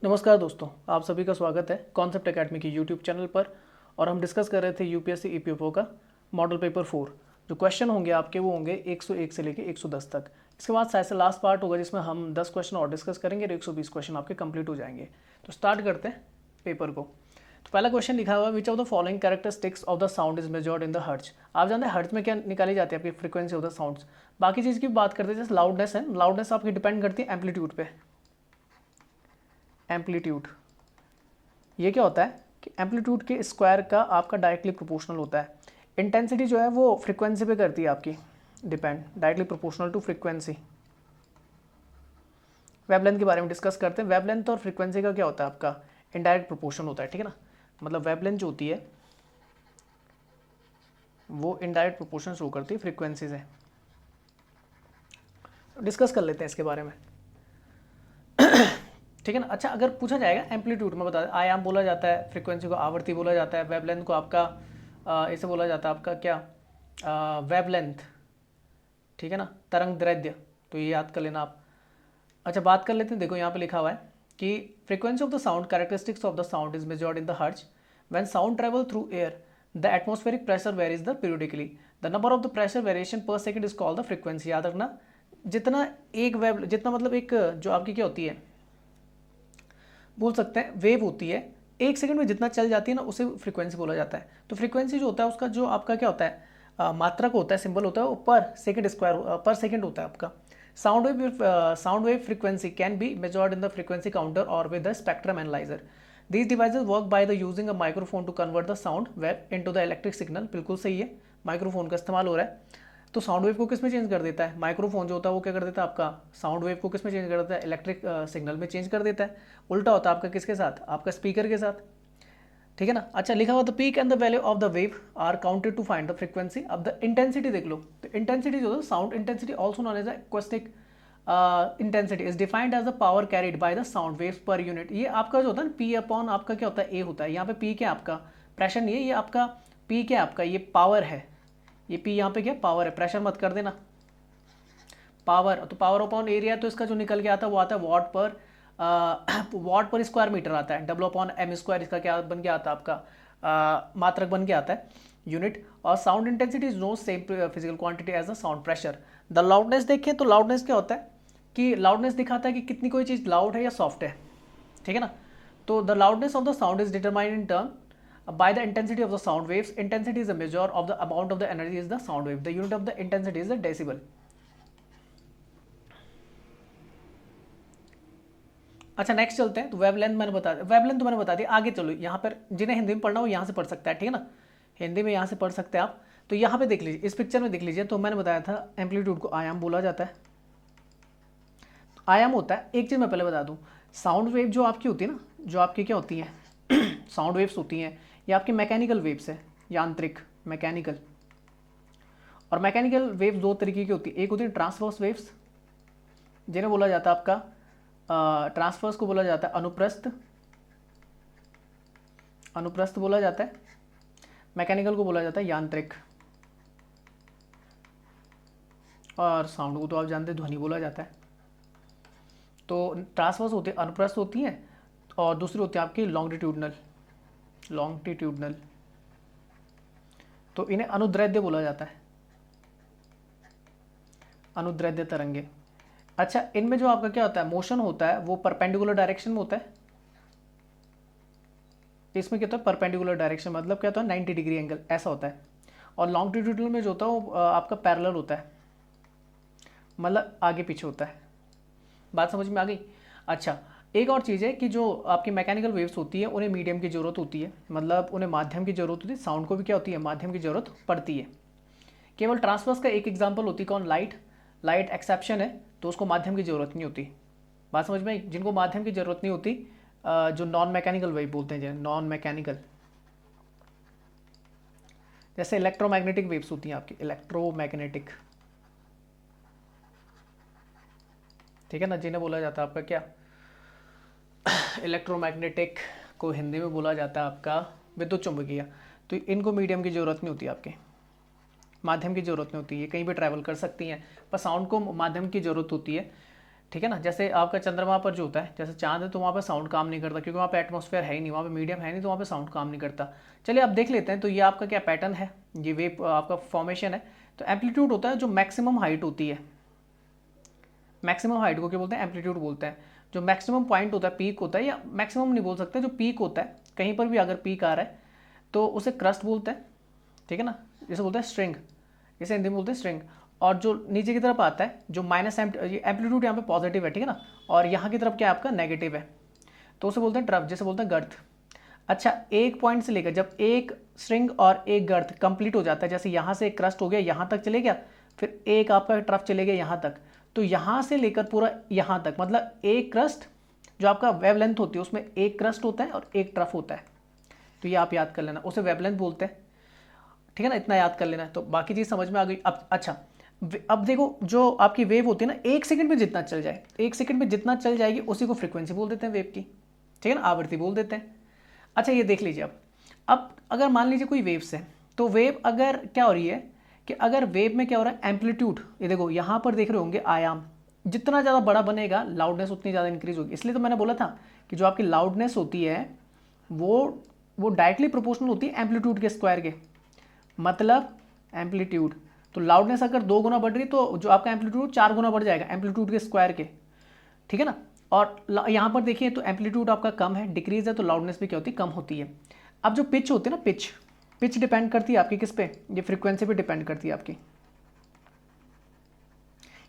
नमस्कार दोस्तों, आप सभी का स्वागत है कॉन्सेप्ट एकेडमी की यूट्यूब चैनल पर। और हम डिस्कस कर रहे थे यूपीएससी ईपीएफओ का मॉडल पेपर 4। जो क्वेश्चन होंगे आपके वो होंगे 101 से लेके 110 तक। इसके बाद शायद से लास्ट पार्ट होगा जिसमें हम 10 क्वेश्चन और डिस्कस करेंगे और 120 क्वेश्चन आपके कंप्लीट हो जाएंगे। तो स्टार्ट करते हैं पेपर को। तो पहला क्वेश्चन लिखा हुआ है, which of the following characteristics of the sound is measured in the hertz. आप जानते हैं हर्ट्ज में क्या निकाली जाती है, आपकी फ्रीक्वेंसी ऑफ द साउंड्स। बाकी चीज़ की बात करते हैं, जैसे लाउडनेस है, लाउडनेस आपकी डिपेंड करती है एम्पलीट्यूड पे। एम्पलीट्यूड ये क्या होता है कि एम्पलीट्यूड के स्क्वायर का आपका डायरेक्टली प्रोपोर्शनल होता है। इंटेंसिटी जो है वो फ्रीक्वेंसी पे करती है आपकी depend, directly proportional to frequency. Wavelength के बारे में डिस्कस करते हैं। वेवलेंथ और फ्रीक्वेंसी का क्या होता है, आपका इनडायरेक्ट प्रोपोर्शन होता है, ठीक है ना। मतलब वेवलेंथ जो होती है वो इनडायरेक्ट प्रोपोर्शन शो करती है फ्रीक्वेंसी से। डिस्कस कर लेते हैं इसके बारे में, ठीक है ना। अच्छा, अगर पूछा जाएगा एम्पलीट्यूड में बता दें, आयाम बोला जाता है, फ्रीक्वेंसी को आवृत्ति बोला जाता है, वेवलेंथ को आपका इसे बोला जाता है आपका क्या, वेवलेंथ, ठीक है ना, तरंग दैर्ध्य। तो ये याद कर लेना आप। अच्छा, बात कर लेते हैं। देखो यहाँ पे लिखा हुआ है कि frequency of the sound, characteristics of the sound is measured in the hertz when sound travel through air the atmospheric pressure varies the periodically the number of the pressure variation per second is called the frequency. याद रखना, जितना एक wave, जितना मतलब एक जो आपकी क्या होती है, बोल सकते हैं वेव होती है, एक सेकंड में जितना चल जाती है ना उसे फ्रीक्वेंसी बोला जाता है। तो फ्रीक्वेंसी जो होता है उसका जो आपका क्या होता है, मात्रक होता है, सिंबल होता है, वो पर सेकंड स्क्वायर पर सेकंड होता है आपका। Sound wave frequency can be measured in the frequency counter और with the spectrum analyser. These devices work by the using a microphone to convert the sound wave into the electric signal. बिल्कुल सही है, microphone का इस्तेमाल हो रहा है। तो साउंड वेव को किस में चेंज कर देता है, माइक्रोफोन जो होता है वो क्या कर देता है, आपका साउंड वेव को किस में चेंज कर देता है, इलेक्ट्रिक सिग्नल में चेंज कर देता है। उल्टा होता है आपका किसके साथ, आपका स्पीकर के साथ, ठीक है ना। अच्छा, लिखा हुआ the peak and the value of the wave are counted to find the frequency. अब द इंटेंसिटी देख लो, तो इंटेंसिटी जो है sound intensity also known as acoustic intensity is defined as the power carried by the sound waves per unit. ये आपका जो होता है ना, पी अपॉन आपका क्या होता है, ए होता है। यहाँ पे पी क्या आपका प्रेशर नहीं है, ये आपका पी क्या आपका ये पावर है। ये पी यहाँ पे क्या पावर है, प्रेशर मत कर देना, पावर। तो पावर अपॉन एरिया, तो इसका जो निकल के आता है वो आता है वॉट पर स्क्वायर मीटर आता है। डब्ल्यू अपॉन एम स्क्वायर इसका क्या बन के आता है आपका मात्रक बन के आता है, यूनिट। और sound intensity is no same physical quantity as the sound pressure. The loudness देखें तो लाउडनेस क्या होता है कि लाउडनेस दिखाता है कि कितनी कोई चीज़ लाउड है या सॉफ्ट है, ठीक है ना। तो the loudness of the sound is determined in term by the intensity of the sound waves. Intensity is a measure of the amount of the energy is the sound wave. The unit of the intensity is the decibel. अच्छा, next चलते हैं। तो wavelength मैंने बता दिया, wavelength तो मैंने बता दिया। आगे चलो, यहाँ पर जिन्हें हिंदी में पढ़ना हो यहाँ से पढ़ सकता है, ठीक है ना, हिंदी में यहाँ से पढ़ सकते हैं आप। तो यहाँ पे देख लीजिए, इस पिक्चर में देख लीजिए। तो मैंने बताया था एम्पलीट्यूड को आयाम बोला जाता है। तो आयाम होता है, एक चीज़ मैं पहले बता दूँ, साउंड वेव जो आपकी होती है ना, जो आपकी क्या होती है साउंड वेव्स होती हैं, ये आपकी मैकेनिकल वेव्स है, यांत्रिक मैकेनिकल। और मैकेनिकल वेव्स दो तरीके की होती है, एक होती है ट्रांसवर्स वेव्स जिन्हें बोला जाता है आपका ट्रांसवर्स को बोला जाता है अनुप्रस्थ, अनुप्रस्थ बोला जाता है। मैकेनिकल को बोला जाता है यांत्रिक। और साउंड को तो आप जानते हैं ध्वनि बोला जाता है। तो ट्रांसवर्स होती है, अनुप्रस्थ होती हैं, और दूसरी होती है आपकी लॉन्गिट्यूडनल, लॉन्गिट्यूडनल। तो इन्हें अनुदैर्ध्य बोला जाता है, अनुदैर्ध्य तरंगे। अच्छा, इनमें जो आपका क्या होता है, मोशन होता है वो परपेंडिकुलर डायरेक्शन में होता है। इसमें क्या होता है, परपेंडिकुलर डायरेक्शन मतलब क्या होता है, 90 डिग्री एंगल ऐसा होता है। और लॉन्गिट्यूडनल में जो होता है वो आपका पैरेलल होता है, मतलब आगे पीछे होता है। बात समझ में आ गई। अच्छा, एक और चीज़ है कि जो आपकी मैकेनिकल वेव्स होती है उन्हें मीडियम की ज़रूरत होती है, मतलब उन्हें माध्यम की ज़रूरत होती है। साउंड को भी क्या होती है, माध्यम की ज़रूरत पड़ती है। केवल ट्रांसवर्स का एक एग्जांपल होती है कौन, लाइट। लाइट एक्सेप्शन है, तो उसको माध्यम की ज़रूरत नहीं होती। बात समझ में आई। जिनको माध्यम की ज़रूरत नहीं होती, जो नॉन मैकेनिकल वेव बोलते हैं, जैसे नॉन मैकेनिकल, जैसे इलेक्ट्रोमैग्नेटिक वेव्स होती हैं आपकी, इलेक्ट्रोमैग्नेटिक, ठीक है ना, जिन्हें बोला जाता है आपका क्या, इलेक्ट्रोमैग्नेटिक को हिंदी में बोला जाता है आपका विद्युत चुंबकीय। तो इनको मीडियम की ज़रूरत नहीं होती, आपके माध्यम की ज़रूरत नहीं होती है, कहीं भी ट्रैवल कर सकती हैं। पर साउंड को माध्यम की ज़रूरत होती है, ठीक है ना। जैसे आपका चंद्रमा पर जो होता है, जैसे चांद है, तो वहाँ पे साउंड काम नहीं करता क्योंकि वहाँ पे एटमॉस्फेयर है ही नहीं, वहाँ पे मीडियम है नहीं, तो वहाँ पे साउंड काम नहीं करता। चलिए आप देख लेते हैं। तो ये आपका क्या पैटर्न है, ये वेव आपका फॉर्मेशन है। तो एम्पलीट्यूड होता है जो मैक्सिमम हाइट होती है, मैक्सिमम हाइट को क्या बोलते हैं, एम्पलीट्यूड बोलते हैं। जो मैक्सिमम पॉइंट होता है, पीक होता है, या मैक्सिमम नहीं बोल सकते, जो पीक होता है कहीं पर भी अगर पीक आ रहा है तो उसे क्रस्ट बोलते हैं, ठीक है ना। जैसे बोलते हैं स्ट्रिंग, इसे हिंदी में बोलते हैं स्ट्रिंग। और जो नीचे की तरफ आता है, जो माइनस एम्पलीट्यूड यहाँ पे पॉजिटिव है, ठीक है ना, और यहाँ की तरफ क्या है आपका नेगेटिव है, तो उसे बोलते हैं ट्रफ, जैसे बोलते हैं गर्थ। अच्छा, एक पॉइंट से लेकर जब एक स्ट्रिंग और एक गर्थ कंप्लीट हो जाता है, जैसे यहाँ से एक क्रस्ट हो गया, यहाँ तक चले गया, फिर एक आपका ट्रफ चले गया यहाँ तक, तो यहाँ से लेकर पूरा यहाँ तक, मतलब एक क्रस्ट जो आपका वेव लेंथ होती है उसमें एक क्रस्ट होता है और एक ट्रफ होता है। तो ये आप याद कर लेना, उसे वेव लेंथ बोलते हैं, ठीक है ना। इतना याद कर लेना है तो बाकी चीज़ समझ में आ गई। अब अच्छा, अब देखो जो आपकी वेव होती है ना, एक सेकंड में जितना चल जाए, एक सेकंड में जितना चल जाएगी उसी को फ्रीक्वेंसी बोल देते हैं वेव की, ठीक है ना, आवृत्ति बोल देते हैं। अच्छा ये देख लीजिए, अब अगर मान लीजिए कोई वेव्स है, तो वेव अगर क्या हो रही है कि अगर वेव में क्या हो रहा है, एम्पलीट्यूड, ये देखो यहाँ पर देख रहे होंगे आयाम, जितना ज़्यादा बड़ा बनेगा लाउडनेस उतनी ज़्यादा इंक्रीज होगी। इसलिए तो मैंने बोला था कि जो आपकी लाउडनेस होती है वो डायरेक्टली प्रोपोर्शनल होती है एम्पलीट्यूड के स्क्वायर के, मतलब एम्पलीट्यूड, तो लाउडनेस अगर 2 गुना बढ़ रही तो जो आपका एम्पलीट्यूड 4 गुना बढ़ जाएगा एम्पलीट्यूड के स्क्वायर के, ठीक है ना। और यहाँ पर देखिए तो एम्पलीट्यूड आपका कम है, डिक्रीज है, तो लाउडनेस भी क्या होती है, कम होती है। अब जो पिच होती है ना, पिच डिपेंड करती है आपकी किस पे, ये फ्रीक्वेंसी पे डिपेंड करती है आपकी,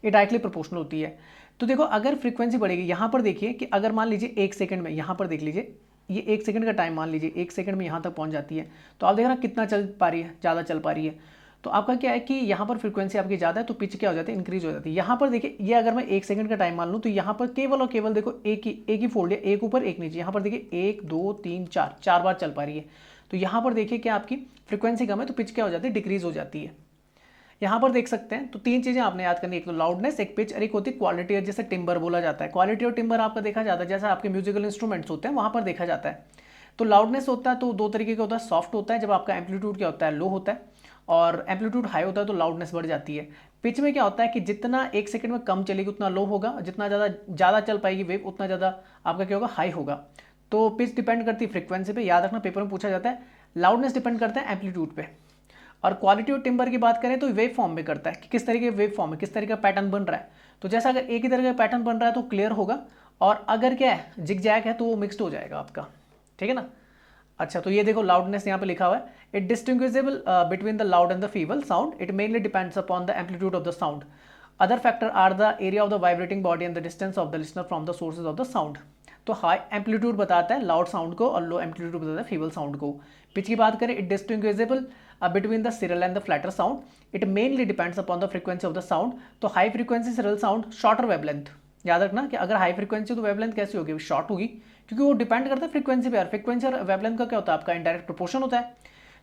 ये डायरेक्टली प्रोपोर्शनल होती है। तो देखो अगर फ्रीक्वेंसी बढ़ेगी, यहाँ पर देखिए कि अगर मान लीजिए 1 सेकंड में, यहाँ पर देख लीजिए ये 1 सेकंड का टाइम मान लीजिए, 1 सेकंड में यहाँ तक पहुँच जाती है, तो आप देख रहे कितना चल पा रही है, ज़्यादा चल पा रही है। तो आपका क्या है कि यहाँ पर फ्रीक्वेंसी आपकी ज़्यादा है तो पिच क्या हो जाती है, इंक्रीज हो जाती है। यहाँ पर देखिए ये अगर मैं 1 सेकंड का टाइम मान लूँ तो यहाँ पर केवल और केवल देखो एक ही फोल्ड है, एक ऊपर एक नीचे, यहाँ पर देखिए 1 2 3 4 बार चल पा रही है। तो यहाँ पर देखिए क्या आपकी फ्रीक्वेंसी कम है तो पिच क्या हो जाती है, डिक्रीज हो जाती है। यहाँ पर देख सकते हैं। तो 3 चीज़ें आपने याद करनी, एक तो लाउडनेस, एक पिच और एक होती है क्वालिटी, जैसे टिम्बर बोला जाता है। क्वालिटी और टिम्बर आपका देखा जाता है जैसे आपके म्यूजिकल इंस्ट्रूमेंट्स होते हैं वहाँ पर देखा जाता है। तो लाउडनेस होता है तो 2 तरीके का होता है, सॉफ्ट होता है जब आपका एम्पलीट्यूड क्या होता है, लो होता है, और एम्पलीट्यूड हाई होता है तो लाउडनेस बढ़ जाती है। पिच में क्या होता है कि जितना 1 सेकंड में कम चलेगी उतना लो होगा, जितना ज़्यादा चल पाएगी वेव उतना ज़्यादा आपका क्या होगा, हाई होगा। तो पिच डिपेंड करती है फ्रीक्वेंसी पे, याद रखना पेपर में पूछा जाता है। लाउडनेस डिपेंड करता है एम्पलीट्यूड पे। और क्वालिटी और टिम्बर की बात करें तो वेव फॉर्म में करता है कि किस तरीके वेव फॉर्म है, किस तरीके का पैटर्न बन रहा है। तो जैसा अगर एक ही तरह का पैटर्न बन रहा है तो क्लियर होगा, और अगर क्या है जिग जैग है तो वो मिक्सड हो जाएगा आपका, ठीक है ना। अच्छा तो ये देखो लाउडनेस यहाँ पे लिखा हुआ है, it distinguishable between the loud and the feeble sound, it mainly depends upon the amplitude of the sound, other factor are the area of the vibrating body and the distance of the listener from the sources of the sound. तो high amplitude बताता है loud sound को और लो amplitude बताता है feeble sound को। Pitch की बात करें, it distinguishable between the shrill and the flatter sound, it mainly depends upon the frequency of the sound. तो high frequency shrill sound shorter wavelength, याद रखना कि अगर हाई फ्रीक्वेंसी तो वेवलेंथ कैसी होगी, शॉर्ट होगी, क्योंकि वो डिपेंड करता है फ्रीक्वेंसी पे। फ्रीक्वेंसी और वेवलेंथ का क्या होता है, आपका इनडायरेक्ट प्रोपोर्शन होता है।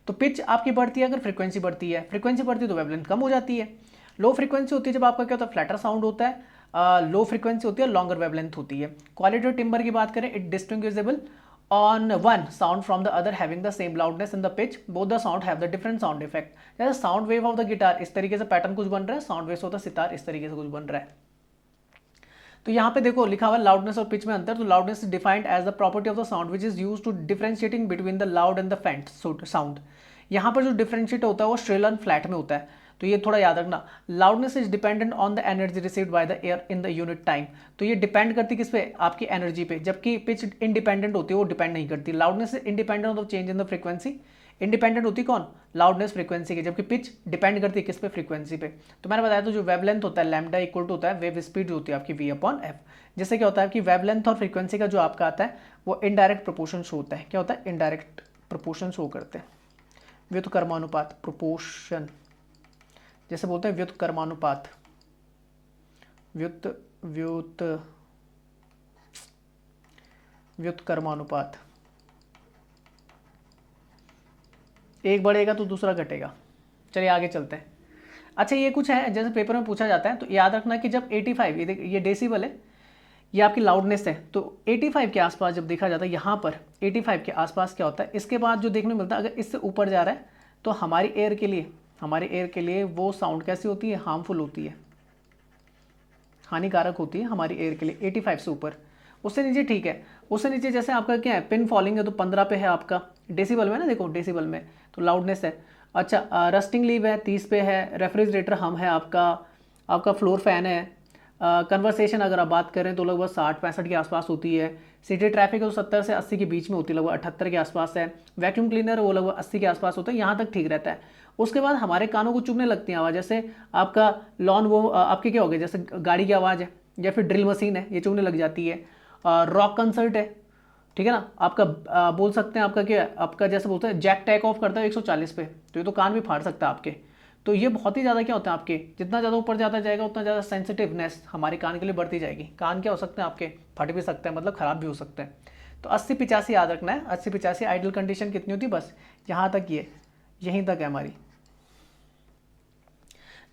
तो पिच आपकी बढ़ती है अगर फ्रीक्वेंसी बढ़ती है, फ्रीक्वेंसी बढ़ती है तो वेवलेंथ कम हो जाती है। लो फ्रीक्वेंसी होती है जब आपका क्या होता है, फ्लैटर साउंड होता है, लो फ्रीक्वेंसी होती है, लॉन्गर वेवलेंथ होती है। क्वालिटी और टिम्बर की बात करें, it distinguishable on one sound from the other having the same loudness in the pitch, both the sound have the different sound effect। जैसे sound wave of the guitar इस तरीके से पैटर्न कुछ बन रहा है, साउंड वेव होता है सितार इस तरीके से कुछ बन रहा है। तो यहाँ पे देखो लिखा हुआ है लाउडनेस और पिच में अंतर। तो loudness is defined as the property of the sound which is use to differentiating between the loud and the faint sound. यहाँ पर जो डिफरेंशिएट होता है वो श्रिल एंड फ्लैट में होता है। तो ये थोड़ा याद रखना, loudness is dependent on the energy received by the air in the unit time. तो ये डिपेंड करती है किस पे, आपकी एनर्जी पे, जबकि पिच इंडिपेंडेंट होती है, वो डिपेंड नहीं करती। Loudness independent of change in the frequency, independent होती कौन, लाउडनेस फ्रीक्वेंसी की, जबकि पिच डिपेंड करती है किस पे, फ्रीक्वेंसी पे। तो मैंने बताया तो जो वेवलेंथ होता है लैम्डा इक्वल टू होता है वेव स्पीड जो होती है आपकी v/f। जैसे क्या होता है कि वेवलेंथ और फ्रीक्वेंसी का जो आपका आता है वो इनडायरेक्ट प्रोपोर्शन शो होता है। क्या होता है, इनडायरेक्ट प्रोपोर्शन शो करते हैं, व्युत्क्रमानुपात, प्रोपोर्शन, जैसे बोलते हैं व्युत्क्रमानुपात, व्युत्क्रमानुपात, एक बढ़ेगा तो दूसरा घटेगा। चलिए आगे चलते हैं। अच्छा ये कुछ है जैसे पेपर में पूछा जाता है, तो याद रखना कि जब 85, ये डेसिबल है, ये आपकी लाउडनेस है, तो 85 के आसपास जब देखा जाता है, यहाँ पर 85 के आसपास क्या होता है, इसके बाद जो देखने मिलता है अगर इससे ऊपर जा रहा है तो हमारी एयर के लिए वो साउंड कैसी होती है, हार्मफुल होती है, हानिकारक होती है हमारी एयर के लिए 85 से ऊपर। उससे नीचे ठीक है, उससे नीचे जैसे आपका क्या है, पिन फॉलिंग है तो 15 पे है आपका, डेसिबल में ना, देखो डेसिबल में तो लाउडनेस है। अच्छा रस्टिंग लीव है 30 पे है, रेफ्रिजरेटर हम है आपका, आपका फ्लोर फैन है। कन्वर्सेशन अगर आप बात करें तो लगभग 60-65 के आसपास होती है। सिटी ट्रैफिक है तो 70 से 80 के बीच में होती है, लगभग 78 के आसपास है। वैक्यूम क्लीनर वो लगभग 80 के आसपास होता है, यहाँ तक ठीक रहता है। उसके बाद हमारे कानों को चुभने लगती है आवाज़, जैसे आपका लॉन वो आपके क्या हो गया, जैसे गाड़ी की आवाज़ है या फिर ड्रिल मशीन है, ये चुभने लग जाती है। रॉक कंसर्ट है, ठीक है ना, आपका बोल सकते हैं आपका क्या, आपका जैसे बोलते हैं जैक टेक ऑफ करता है 140 पे, तो ये तो कान भी फाड़ सकता है आपके। तो ये बहुत ही ज़्यादा क्या होता है आपके, जितना ज़्यादा ऊपर जाता जाएगा उतना ज़्यादा सेंसिटिवनेस हमारे कान के लिए बढ़ती जाएगी। कान क्या हो सकते हैं आपके, फट भी सकते हैं, मतलब ख़राब भी हो सकते हैं। तो 80-85 याद रखना है, 80-85 आइडल कंडीशन कितनी होती है, बस यहाँ तक, ये यहीं तक है हमारी।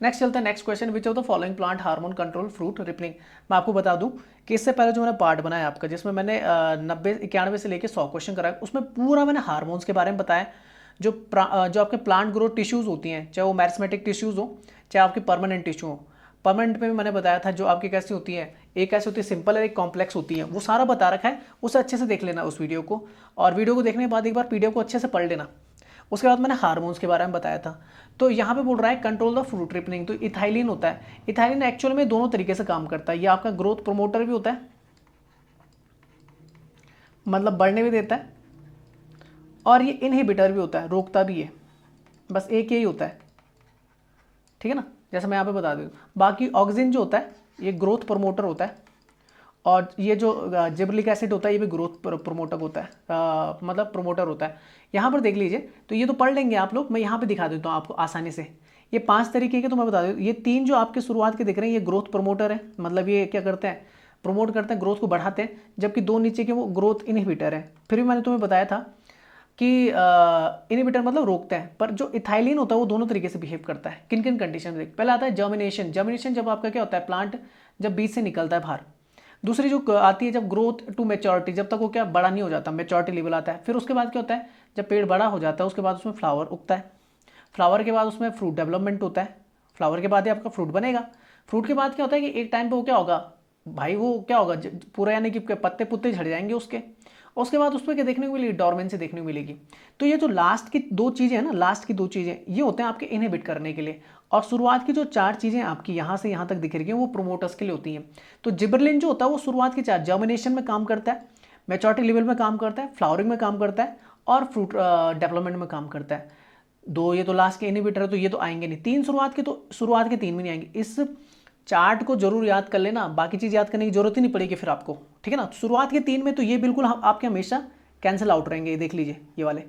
नेक्स्ट चलता है next question, which of the following plant hormone control fruit ripening. मैं आपको बता दूं कि इससे पहले जो मैंने पार्ट बनाया आपका, जिसमें मैंने 90-91 से लेकर 100 क्वेश्चन कराया, उसमें पूरा मैंने हार्मोन्स के बारे में बताया। जो आपके प्लांट ग्रोथ टिश्यूज़ होती हैं, चाहे वो मैरिस्मेटिक टिश्यूज़ हो चाहे आपकी परमानेंट टिश्यू हो। परमानेंट में भी मैंने बताया था जो आपकी कैसी होती है, एक ऐसी होती है सिंपल है, एक कॉम्प्लेक्स होती है, वो सारा बता रखा है, उसे अच्छे से देख लेना उस वीडियो को। और वीडियो को देखने के बाद एक बार पीडीएफ को अच्छे से पढ़ लेना। उसके बाद मैंने हार्मोन्स के बारे में बताया था। तो यहाँ पे बोल रहा है कंट्रोल द फ्रूट रिपनिंग, तो इथाइलिन होता है। इथाइलिन एक्चुअल में दोनों तरीके से काम करता है, ये आपका ग्रोथ प्रोमोटर भी होता है, मतलब बढ़ने भी देता है, और ये इनहिबिटर भी होता है, रोकता भी है। बस एक यही होता है, ठीक है ना, जैसे मैं यहाँ पे बता दूँ। बाकी ऑक्सिन जो होता है ये ग्रोथ प्रमोटर होता है, और ये जो जिबरलिक एसिड होता है ये भी ग्रोथ प्रमोटर होता है, मतलब प्रमोटर होता है। यहाँ पर देख लीजिए, तो ये तो पढ़ लेंगे आप लोग, मैं यहाँ पे दिखा देता हूँ आपको आसानी से। ये 5 तरीके के तो मैं बता दूँ, ये 3 जो आपके शुरुआत के दिख रहे हैं ये ग्रोथ प्रमोटर है, मतलब ये क्या करते हैं, प्रमोट करते हैं, ग्रोथ को बढ़ाते हैं। जबकि 2 नीचे के वो ग्रोथ इनहिबिटर है। फिर भी मैंने तुम्हें बताया था कि इनहिबिटर मतलब रोकते हैं, पर जो इथाइलिन होता है वो दोनों तरीके से बिहेव करता है। किन किन कंडीशन में, पहला आता है जर्मिनेशन। जर्मिनेशन जब आपका क्या होता है, प्लांट जब बीज से निकलता है बाहर। दूसरी जो आती है जब ग्रोथ टू मेच्योरिटी, जब तक वो क्या बड़ा नहीं हो जाता, मेच्योरिटी लेवल आता है। फिर उसके बाद क्या होता है, जब पेड़ बड़ा हो जाता है उसके बाद उसमें फ्लावर उगता है। फ्लावर के बाद उसमें फ्रूट डेवलपमेंट होता है। फ्लावर के बाद ही आपका फ्रूट बनेगा। फ्रूट के बाद क्या होता है कि एक टाइम पे वो क्या होगा भाई, वो क्या होगा पूरा, यानी कि पत्ते पुत्ते झड़ जाएंगे उसके। उसके बाद उसमें क्या देखने को मिलेगी, डोरमेंसी देखने को मिलेगी। तो ये जो लास्ट की 2 चीज़ें हैं ना, लास्ट की 2 चीज़ें ये होते हैं आपके इनहिबिट करने के लिए। और शुरुआत की जो 4 चीज़ें आपकी यहाँ से यहाँ तक दिख रही हैं वो प्रोमोटर्स के लिए होती हैं। तो जिबरलिन जो होता है वो शुरुआत की 4, जर्मिनेशन में काम करता है, मैच्योरिटी लेवल में काम करता है, फ्लावरिंग में काम करता है, और फ्रूट डेवलपमेंट में काम करता है। 2 ये तो लास्ट के इनहिबिटर है, तो ये तो आएंगे नहीं। 3 शुरुआत के, तो शुरुआत के 3 भी नहीं आएंगे। इस चार्ट को जरूर याद कर लेना, बाकी चीज़ याद करने की जरूरत ही नहीं पड़ेगी फिर आपको, ठीक है ना। शुरुआत के 3 में तो ये बिल्कुल आपके हमेशा कैंसिल आउट रहेंगे, ये देख लीजिए ये वाले।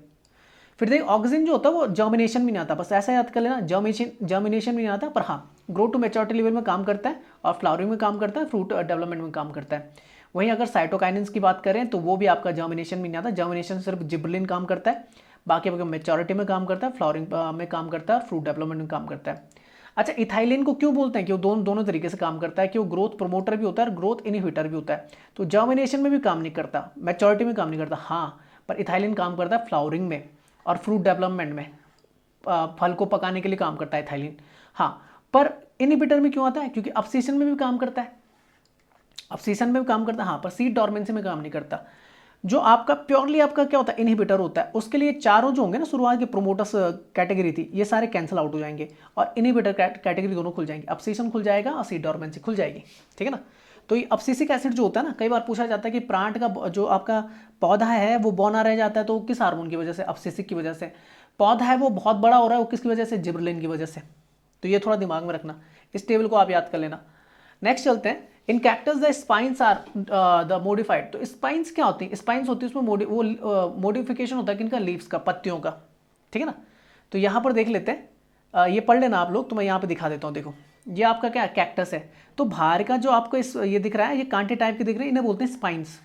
फिर देख ऑक्सीजन जो होता है वो जर्मिनेशन भी नहीं आता, बस ऐसा याद कर लेना, जर्मिनेशन भी नहीं आता, पर हाँ ग्रो टू मैच्योरिटी लेवल में काम करता है, और फ्लावरिंग में काम करता है, फ्रूट डेवलपमेंट में काम करता है। वहीं अगर साइटोकाइनेंस की बात करें तो वो भी आपका जर्मिनेशन में नहीं आता। जर्मिनेशन सिर्फ जिबरलिन काम करता है, बाकी आपका मैच्योरिटी में काम करता है, फ्लावरिंग में काम करता है, और फ्रूट डेवलपमेंट में काम करता है। अच्छा, इथाइलिन को क्यों बोलते हैं कि वो दोनों तरीके से काम करता है, कि वो ग्रोथ प्रमोटर भी होता है और ग्रोथ इनहिबिटर भी होता है। तो जर्मिनेशन में भी काम नहीं करता, मैच्योरिटी में काम नहीं करता, हाँ, पर इथाइलिन काम करता है फ्लावरिंग में और फ्रूट डेवलपमेंट में, फल को पकाने के लिए काम करता है इथाइलिन। हाँ, पर इनहिबिटर में क्यों आता है, क्योंकि अब्सिशन में भी काम करता है, अब्सिशन में भी काम करता है, हाँ, पर सीड डोरमेंसी में काम नहीं करता। जो आपका प्योरली आपका क्या होता है, इनहिबिटर होता है, उसके लिए चारों जो होंगे ना शुरुआत के प्रोमोटर्स कैटेगरी थी, ये सारे कैंसिल आउट हो जाएंगे और इनहिबिटर कैटेगरी दोनों खुल जाएंगे, अब्सिशन खुल जाएगा और सीड डोरमेंसी खुल जाएगी, ठीक है ना। तो ये अब्सिसिक एसिड जो होता है ना, कई बार पूछा जाता है कि प्लांट का जो आपका पौधा है वो बौना रह जाता है तो किस हार्मोन की वजह से, अब्सिसिक की वजह से। पौधा है वो बहुत बड़ा हो रहा है, वो किसकी वजह से, जिबरलिन की वजह से। तो ये थोड़ा दिमाग में रखना, इस टेबल को आप याद कर लेना। नेक्स्ट चलते हैं, in cactus the spines are the modified. तो स्पाइन्स क्या होती है, स्पाइन्स होती है उसमें वो मोडिफिकेशन होता है किनका, लीव्स का, पत्तियों का, ठीक है ना। तो यहाँ पर देख लेते हैं, ये पढ़ लेना आप लोग, तो मैं यहाँ पे दिखा देता हूँ। देखो ये आपका क्या कैक्टस है, तो बाहर का जो आपको ये दिख रहा है, ये कांटे टाइप के दिख रहे हैं, इन्हें बोलते हैं स्पाइन्स।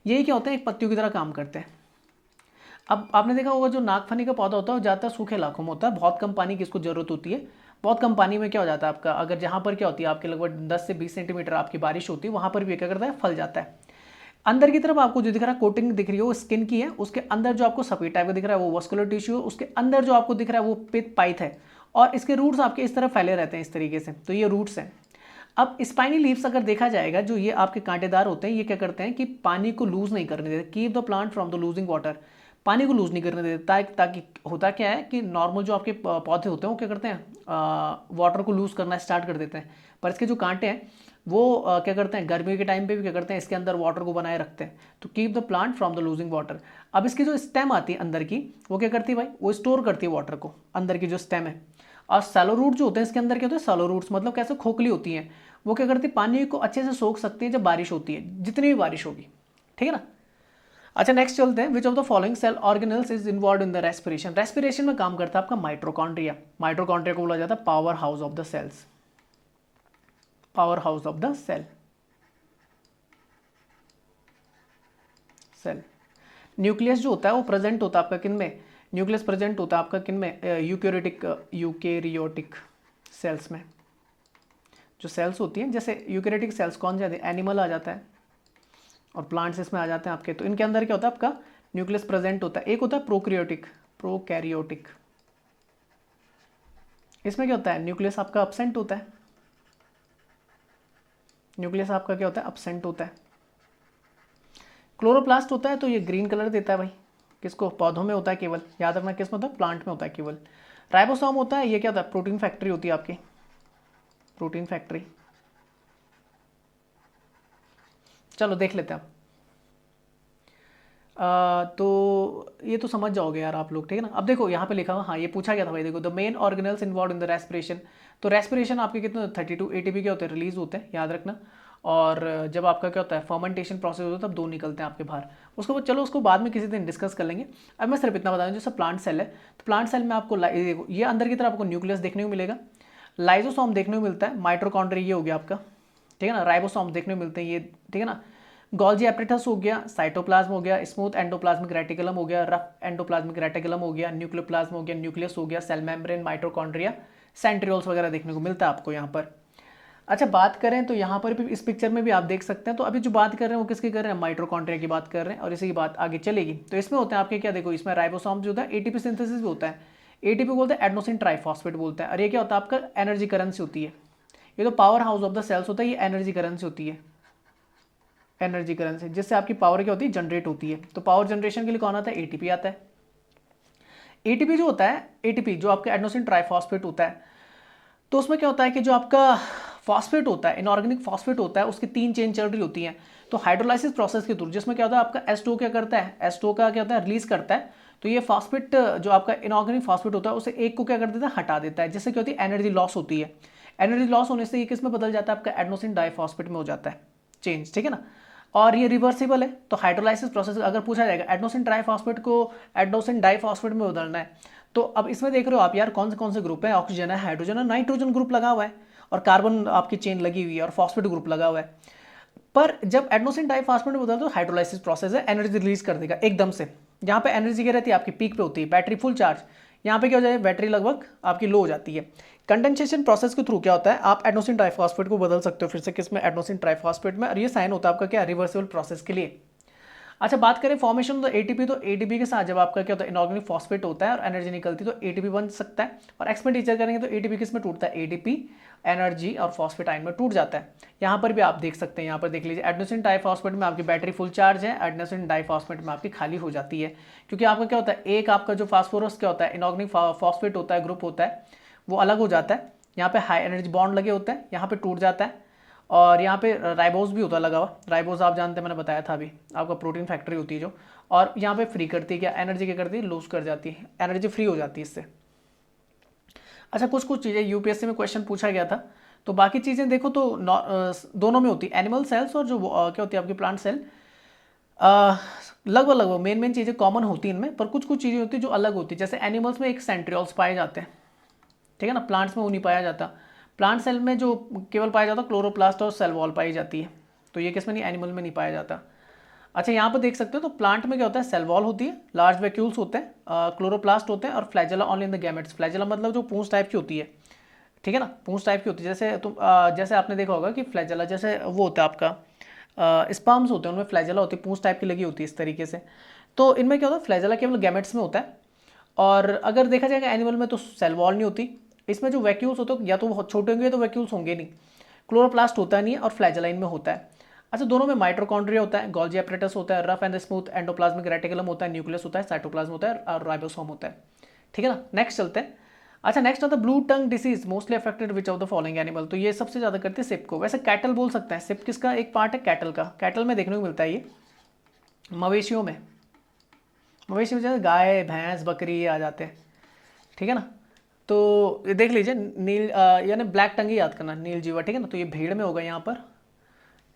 यही क्या होते हैं, एक पत्तियों की तरह काम करते हैं। अब आपने देखा होगा जो नागफनी का पौधा होता है वो ज़्यादातर सूखे इलाकों में होता है, बहुत कम पानी की इसको जरूरत होती है। बहुत कम पानी में क्या हो जाता है आपका, अगर जहाँ पर क्या होती है आपके लगभग 10 से 20 सेंटीमीटर आपकी बारिश होती है, वहाँ पर भी क्या करता है, फल जाता है। अंदर की तरफ आपको जो दिख रहा है कोटिंग दिख रही है वो स्किन की है, उसके अंदर जो आपको सफेद टाइप का दिख रहा है वो वस्कुलर टिश्यू है, उसके अंदर जो आपको दिख रहा है वो पित पाइथ है, और इसके रूट्स आपके इस तरह फैले रहते हैं इस तरीके से, तो ये रूट्स हैं। अब स्पाइनी लीव्स अगर देखा जाएगा, जो ये आपके कांटेदार होते हैं, ये क्या करते हैं कि पानी को लूज नहीं करने देते, keep the plant from the losing water, पानी को लूज नहीं करने देते, ताकि होता क्या है कि नॉर्मल जो आपके पौधे होते हैं वो क्या करते हैं, वाटर को लूज करना स्टार्ट कर देते हैं, पर इसके जो कांटे हैं वो क्या करते हैं, गर्मी के टाइम पे भी क्या करते हैं, इसके अंदर वाटर को बनाए रखते हैं, तो keep the plant from the losing water. अब इसकी जो स्टेम आती है अंदर की, वो क्या करती है भाई, वो स्टोर करती है वाटर को, अंदर की जो स्टेम है। और सैलो रूट जो होते हैं, इसके अंदर क्या होता है, सैलो रूट्स मतलब कैसे खोखली होती हैं, वो क्या करती है, पानी को अच्छे से सोख सकती है जब बारिश होती है, जितनी भी बारिश होगी, ठीक है ना। अच्छा नेक्स्ट चलते हैं, which of the following cell organelles is involve in the respiration. Respiration में काम करता है आपका माइटोकॉन्ड्रिया। माइटोकॉन्ड्रिया को बोला जाता है power house of the cells, power house of the cell. Nucleus जो होता है वो प्रेजेंट होता है आपका किन में, न्यूक्लियस प्रेजेंट होता है आपका किन में, यूकेरियोटिक सेल्स में। जो सेल्स होती हैं, जैसे यूकेरियोटिक सेल्स कौन से आते हैं, एनिमल आ जाता है और प्लांट्स इसमें आ जाते हैं आपके, तो इनके अंदर क्या होता है आपका न्यूक्लियस प्रेजेंट होता है। एक होता है प्रोकैरियोटिक, इसमें क्या होता है, न्यूक्लियस आपका अब्सेंट होता है, न्यूक्लियस आपका क्या होता है, अब्सेंट होता है। क्लोरोप्लास्ट होता है तो ये ग्रीन कलर देता है भाई, किसको, पौधों में होता है केवल, याद रखना किस में होता है, प्लांट में होता है केवल। राइबोसोम होता है, ये क्या होता है, प्रोटीन फैक्ट्री होती है आपकी, प्रोटीन फैक्ट्री। चलो देख लेते हैं आप। तो ये तो समझ जाओगे यार आप लोग, ठीक है ना। अब देखो यहाँ पे लिखा हुआ, हाँ ये पूछा गया था भाई, देखो the main organelles involve in the respiration. तो रेस्पिरेशन आपके कितने 32 ATP के होते हैं, रिलीज होते हैं, याद रखना। और जब आपका क्या होता है, फर्मेंटेशन प्रोसेस होता है, तब 2 निकलते हैं आपके बाहर। उसको बाद चलो उसको बाद में किसी दिन डिस्कस कर लेंगे। अब मैं सिर्फ इतना बता दूँ, जैसे प्लांट सेल है, तो प्लांट सेल में आपको ये अंदर की तरफ आपको न्यूक्लियस देखने को मिलेगा, लाइजोसोम देखने को मिलता है, माइटोकॉन्ड्रिया ये हो गया आपका, ठीक है ना, राइबोसोम देखने को मिलते हैं ये, ठीक है ना। गोल्जी एप्रेटस हो गया, साइटोप्लाज्म हो गया, स्मूथ एंडोप्लाज्मिक रेटिकुलम हो गया, रफ एंडोप्लाज्मिक रेटिकुलम हो गया, न्यूक्लियोप्लाज्म हो गया, न्यूक्लियस हो गया, सेल मेम्ब्रेन, माइटोकॉन्ड्रिया, सेंट्रियोल्स वगैरह देखने को मिलता है आपको यहाँ पर। अच्छा बात करें तो यहाँ पर भी इस पिक्चर में भी आप देख सकते हैं, तो अभी जो बात कर रहे हैं वो किसकी कर रहे हैं, माइटोकॉन्ड्रिया की बात कर रहे हैं, और इसी की बात आगे चलेगी। तो इसमें होते हैं आपके क्या, देखो इसमें राइबोसोम जो होता है, ATP सिंथेसिस भी होता है, ATP बोलते हैं एडेनोसिन ट्राइफॉस्फेट बोलते हैं, और ये क्या होता है आपका एनर्जी करेंसी होती है। ये तो power house of the cells होता है, ये एनर्जी करेंसी होती है, एनर्जी करेंसी, जिससे आपकी पावर क्या होती है, जनरेट होती है। तो पावर जनरेशन के लिए कौन आता है, ATP आता है। ATP जो होता है, ATP जो आपका एडेनोसिन ट्राइफॉस्फेट होता है, तो उसमें क्या होता है कि जो आपका फॉस्फेट होता है, इनऑर्गेनिक फॉस्फेट होता है, उसकी 3 चेन चल रही होती हैं। तो हाइड्रोलाइसिस प्रोसेस के थ्रू, जिसमें क्या होता है आपका H2O क्या करता है, H2O का क्या होता है, रिलीज करता है। तो ये फॉस्फेट जो आपका इनऑर्गेनिक फॉस्फेट होता है, उसे एक को क्या कर देता है, हटा देता है, जिससे क्या होती है, एनर्जी लॉस होती है। एनर्जी लॉस होने से ये किस में बदल जाता है, आपका एडेनोसिन डाइफॉस्फेट में हो जाता है चेंज, ठीक है ना। और ये रिवर्सिबल है। तो हाइड्रोलाइसिस प्रोसेस अगर पूछा जाएगा, एडेनोसिन ट्राइफॉस्फेट को एडेनोसिन डाइफॉस्फेट में बदलना है, तो अब इसमें देख रहे हो आप यार, कौन से ग्रुप है, ऑक्सीजन है, हाइड्रोजन है, नाइट्रोजन ग्रुप लगा हुआ है, और कार्बन आपकी चेन लगी हुई है, और फॉस्फेट ग्रुप लगा हुआ है। पर जब एडेनोसिन डाइफॉस्फेट में बदल दो, हाइड्रोलाइसिस प्रोसेस है, एनर्जी रिलीज कर देगा एकदम से। यहाँ पे एनर्जी क्या रहती है, आपकी पीक पे होती है, बैटरी फुल चार्ज। यहाँ पे क्या हो जाए, बैटरी लगभग आपकी लो हो जाती है। कंडेंसेशन प्रोसेस के थ्रू क्या होता है, आप एडेनोसिन ट्राइफॉस्फेट को बदल सकते हो फिर से किसमें, एडेनोसिन ट्राइफॉस्फेट में, और ये साइन होता है आपका क्या, रिवर्सिबल प्रोसेस के लिए। अच्छा बात करें फॉर्मेशन तो ATP, तो ATP के साथ जब आपका क्या होता है, इनऑर्गेनिक फॉस्फेट होता है और एनर्जी निकलती है, तो ATP बन सकता है। और एक्सपेंडिचर करेंगे तो ATP किस में टूटता है, ADP एनर्जी और फॉस्फेट आयन में टूट जाता है। यहाँ पर भी आप देख सकते हैं, यहाँ पर देख लीजिए, एडेनोसिन डाइफॉस्फेट में आपकी बैटरी फुल चार्ज है, एडेनोसिन डाइफॉस्फेट में आपकी खाली हो जाती है। क्योंकि आपका क्या होता है, एक आपका जो फास्फोरस क्या होता है, इनऑर्गेनिक फॉस्फेट होता है, ग्रुप होता है, वो अलग हो जाता है। यहाँ पे हाई एनर्जी बॉन्ड लगे होते हैं, यहाँ पे टूट जाता है। और यहाँ पे राइबोज भी होता है लगा हुआ, राइबोज आप जानते हैं, मैंने बताया था अभी, आपका प्रोटीन फैक्ट्री होती है जो, और यहाँ पे फ्री करती है क्या, एनर्जी क्या करती है, लूज कर जाती है, एनर्जी फ्री हो जाती है इससे। अच्छा कुछ चीज़ें UPSC में क्वेश्चन पूछा गया था, तो बाकी चीज़ें देखो तो दोनों में होती है, एनिमल सेल्स और जो क्या होती है आपकी प्लांट सेल, लगभग मेन चीज़ें कॉमन होती हैं इनमें, पर कुछ चीज़ें होती है जो अलग होती है। जैसे एनिमल्स में एक सेंट्रियोल्स पाए जाते हैं, ठीक है ना, प्लांट्स में वो नहीं पाया जाता। प्लांट सेल में जो केवल पाया जाता है क्लोरोप्लास्ट और सेल वॉल पाई जाती है, तो ये किसमें नहीं, एनिमल में नहीं पाया जाता। अच्छा यहाँ पर देख सकते हो, तो प्लांट में क्या होता है, सेल वॉल होती है, लार्ज वैक्यूल्स होते हैं, क्लोरोप्लास्ट होते हैं, और flagella only in the gametes. Flagella मतलब जो पूंछ टाइप की होती है, ठीक है ना, पूंछ टाइप की होती है। जैसे तुम जैसे आपने देखा होगा कि फ्लैजेला जैसे वो होता है आपका स्पर्म्स होते हैं, उनमें फ्लैजेला होती है, पूंछ टाइप की लगी होती है इस तरीके से। तो इनमें क्या होता है, फ्लैजेला केवल गैमेट्स में होता है। और अगर देखा जाएगा एनिमल में तो सेल वॉल नहीं होती। इसमें जो वैक्यूल्स होते हैं, या तो वो छोटे होंगे तो वैक्यूल्स होंगे नहीं, क्लोरोप्लास्ट होता नहीं है और फ्लैजेलाइन में होता है। अच्छा, दोनों में माइटोकॉन्ड्रिया होता है, गोल्जी एपरेटस होता है, rough and smooth endoplasmic reticulum होता है, न्यूक्लियस होता है, साइटोप्लाज्म होता है और राइबोसोम होता है। ठीक है ना, नेक्स्ट चलते हैं। अच्छा, नेक्स्ट आता है blue tongue disease mostly affected which of the following animal. तो ये सबसे ज्यादा करते हैं सिप को। वैसे कैटल बोल सकते हैं, सिप किसका एक पार्ट है, कैटल का। कैटल में देखने को मिलता है ये मवेशियों में, मवेशी में जैसे गाय भैंस बकरी ये आ जाते हैं। ठीक है ना, तो ये देख लीजिए नील यानी ब्लैक टंग ही याद करना, नील जीवा। ठीक है ना, तो ये भीड़ में होगा यहाँ पर।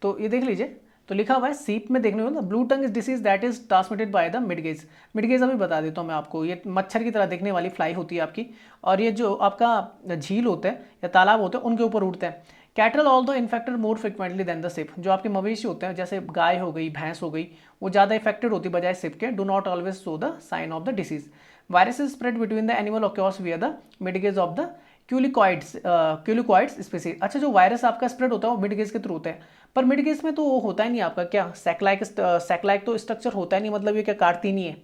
तो ये देख लीजिए, तो लिखा हुआ है सीप में देखने को ना, blue tongue is disease that is transmitted by the midges. Midges अभी बता देता हूँ मैं आपको, ये मच्छर की तरह दिखने वाली फ्लाई होती है आपकी, और ये जो आपका झील होते हैं या तालाब होते हैं उनके ऊपर उड़ते हैं। Cattle although infected more frequently than the sheep. जो आपके मवेशी होते हैं जैसे गाय हो गई भैंस हो गई, वो ज़्यादा इफेक्टेड होती बजाय सिप के। Do not always show the sign of the disease. Virus is spread between the animal occurs where the midges of the culicoides species. अच्छा, जो वायरस आपका स्प्रेड होता है वो मिडगेज के थ्रू होता है, पर मिडगेज में तो वो होता ही नहीं आपका क्या सैकलाइक तो स्ट्रक्चर होता ही नहीं, मतलब ये क्या काटती नहीं है।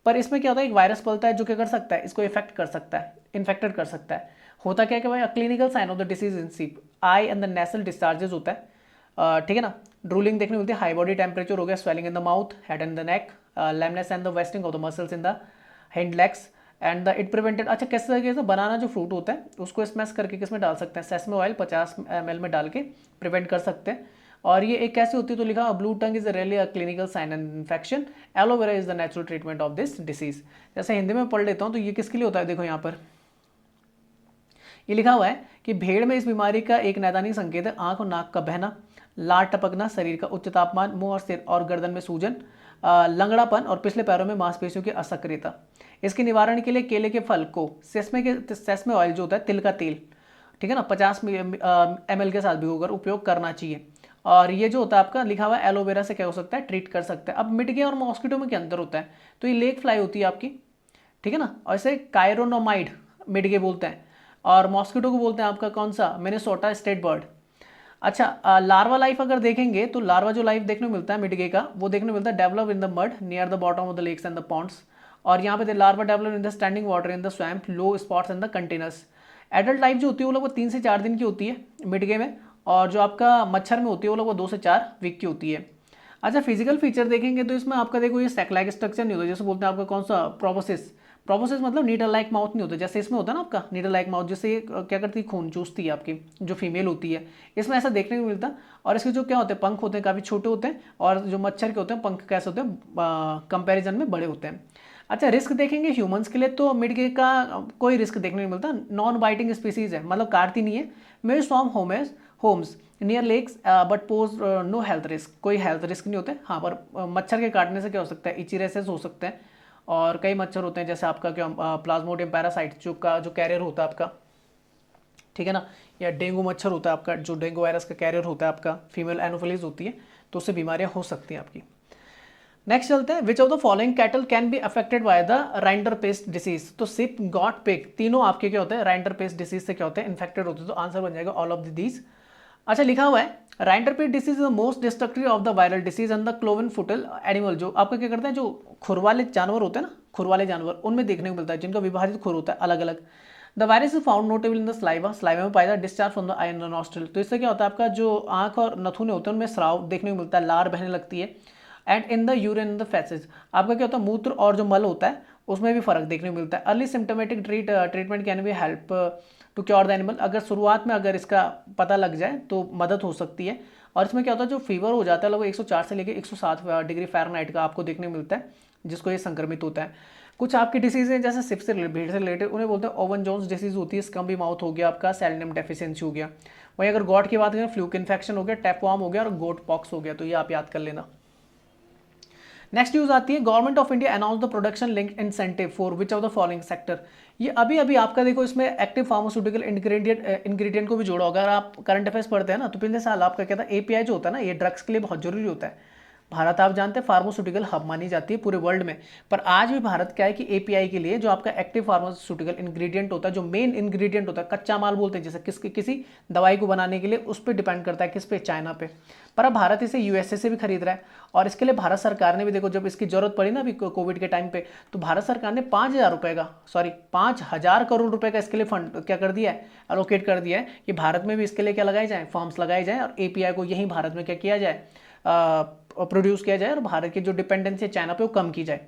पर इसमें क्या होता है, एक वायरस पलता है जो क्या कर सकता है, इसको इफेक्ट कर सकता है, इन्फेक्टेड कर सकता है। होता क्या है कि भाई clinical sign of the disease in sheep, eye and the nasal discharges होता है। ठीक है ना, ड्रूलिंग देखने मिलती है, हाई बॉडी टेम्परेचर हो गया, swelling in the mouth, head and the neck, lameness and the wasting of the muscles in the hand legs and the it prevented. अच्छा, किस तरीके से बनाना जो फ्रूट होता है उसको स्मैश करके किस में डाल सकते हैं, सेसमे ऑयल 50 ml में डाल के प्रिवेंट कर सकते हैं। और ये एक कैसी होती है, तो लिखा blue tongue is really a clinical sign and infection, aloe vera is the natural treatment of this disease. जैसे हिंदी में पढ़ लेता हूँ, तो ये किसके लिए होता है, देखो यहाँ पर ये लिखा हुआ है कि भेड़ में इस बीमारी का एक नैदानिक संकेत है आंख और नाक का बहना, लार टपकना, शरीर का उच्च तापमान, मुंह और सिर और गर्दन में सूजन, लंगड़ापन और पिछले पैरों में मांसपेशियों की असक्रियता। इसके निवारण के लिए केले के फल को सेसमे ऑयल जो होता है तिल का तेल, ठीक है ना, 50 ml के साथ भिगोकर उपयोग करना चाहिए। और ये जो होता है आपका लिखा हुआ है एलोवेरा से क्या हो सकता है, ट्रीट कर सकता है। अब मिडगे और मॉस्किटो में क्या अंतर होता है, तो ये लेक फ्लाई होती है आपकी, ठीक है ना, और इसे कायरोनोमाइड मिडगे बोलते हैं, और मॉस्किटो को बोलते हैं आपका कौन सा, मिनेसोटा स्टेट बर्ड। अच्छा, लार्वा लाइफ अगर देखेंगे तो लार्वा जो लाइफ देखने को मिलता है मिडगे का, वो देखने को मिलता है develop in the mud near the bottom of the lakes and the ponds. और यहाँ पे larva develop in the standing water in the swamp, low spots in the containers. Adult life जो होती है वो लगभग 3 से 4 दिन की होती है मिडगे में, और जो आपका मच्छर में होती है वो लगभग 2 से 4 वीक की होती है। अच्छा, फिजिकल फीचर देखेंगे तो इसमें आपका देखो ये सैक स्ट्रक्चर नहीं होता, जैसे बोलते हैं आपका कौन सा प्रोबोसिस। प्रोबोसिस मतलब नीडल लाइक माउथ नहीं होता, जैसे इसमें होता है ना आपका नीडल लाइक माउथ, जिससे ये क्या करती है, खून चूसती है आपकी जो फीमेल होती है। इसमें ऐसा देखने को मिलता। और इसके जो क्या होते हैं पंख होते हैं काफ़ी छोटे होते हैं, और जो मच्छर के होते हैं पंख कैसे होते हैं कंपेरिजन में बड़े होते हैं। अच्छा, रिस्क देखेंगे ह्यूमंस के लिए तो मिडगे का कोई रिस्क देखने को मिलता, नॉन बाइटिंग स्पीसीज है, मतलब काटती नहीं है। Made from homes near lakes but pose no health risk, कोई हेल्थ रिस्क नहीं होते। हाँ, पर मच्छर के काटने से क्या हो सकता है, इचीरेसेस हो सकते हैं, और कई मच्छर होते हैं जैसे आपका क्या प्लाज्मोडियम पैरासाइट जो कैरियर होता है आपका, ठीक है ना, या डेंगू मच्छर होता है आपका जो डेंगू वायरस का कैरियर होता है आपका, फीमेल एनोफिलीज होती है, तो उससे बीमारियां हो सकती हैं आपकी। नेक्स्ट चलते हैं, which of the following cattle can be affected by the rinderpest disease. तो सिप गॉट पिग तीनों आपके क्या होते हैं, राइंडर पेस्ट डिसीज से क्या होते हैं, इन्फेक्टेड होते हैं। तो आंसर बन जाएगा ऑल ऑफ दीज। अच्छा, लिखा हुआ है rinderpest disease is the most destructive of the viral disease and the cloven footed animal. जो आपका क्या करते हैं, जो खुर वाले जानवर होते हैं ना, खुर वाले जानवर उनमें देखने को मिलता है जिनका विभाजित खुर होता है अलग अलग। The virus is found notable in the saliva, saliva में पाया जाता है, discharge from the I and the nostril. तो इससे क्या होता है आपका जो आंख और नथुने होते हैं उनमें स्राव देखने को मिलता है, लार बहने लगती है। And in the urine in the faeces, आपका क्या होता है मूत्र और जो मल होता है उसमें भी फर्क देखने को मिलता है। Early symptomatic treatment can be help to cure the animal. अगर शुरुआत में अगर इसका पता लग जाए तो मदद हो सकती है। और इसमें क्या होता है, जो फीवर हो जाता है लगभग 104 से लेकर 107 डिग्री फ़ारेनहाइट का आपको देखने को मिलता है, जिसको ये संक्रमित होता है। कुछ आपकी डिसीज़ हैं जैसे सिप से भीड़ से रिलेटेड, उन्हें बोलते हैं ओवन जोन्स डिसीज होती है, स्कम्बी माउथ हो गया आपका, सेलेनियम डेफिशिएंसी हो गया। वहीं अगर गॉट की बात करें, फ्लूक इन्फेक्शन हो गया, टैपवार्म हो गया और गोट पॉक्स हो गया। तो ये आप याद कर लेना। नेक्स्ट न्यूज आती है, government of India announce the production link incentive for which of the following sector. ये अभी अभी आपका देखो इसमें एक्टिव फार्मास्यूटिकल इंग्रेडिएंट को भी जोड़ा होगा। अगर आप करंट अफेयर्स पढ़ते हैं ना तो पिछले साल आपका क्या था, एपीआई जो होता है ना, ये ड्रग्स के लिए बहुत जरूरी होता है। भारत आप जानते हैं फार्मास्यूटिकल हब मानी जाती है पूरे वर्ल्ड में, पर आज भी भारत क्या है कि एपीआई के लिए जो आपका एक्टिव फार्मास्यूटिकल इंग्रेडिएंट होता है, जो मेन इंग्रेडिएंट होता है, कच्चा माल बोलते हैं जैसे किसी दवाई को बनाने के लिए, उस पर डिपेंड करता है किस पे, चाइना पे। पर अब भारत इसे यूएसए से भी खरीद रहा है, और इसके लिए भारत सरकार ने भी देखो, जब इसकी जरूरत पड़ी ना अभी कोविड के टाइम पे, तो भारत सरकार ने 5,000 करोड़ रुपए का इसके लिए फंड क्या कर दिया है, एलोकेट कर दिया है कि भारत में भी इसके लिए क्या लगाए जाए, फॉर्म्स लगाए जाए, और एपीआई को यहीं भारत में क्या किया जाए, प्रोड्यूस किया जाए, और भारत की जो डिपेंडेंसी है चाइना पे वो कम की जाए।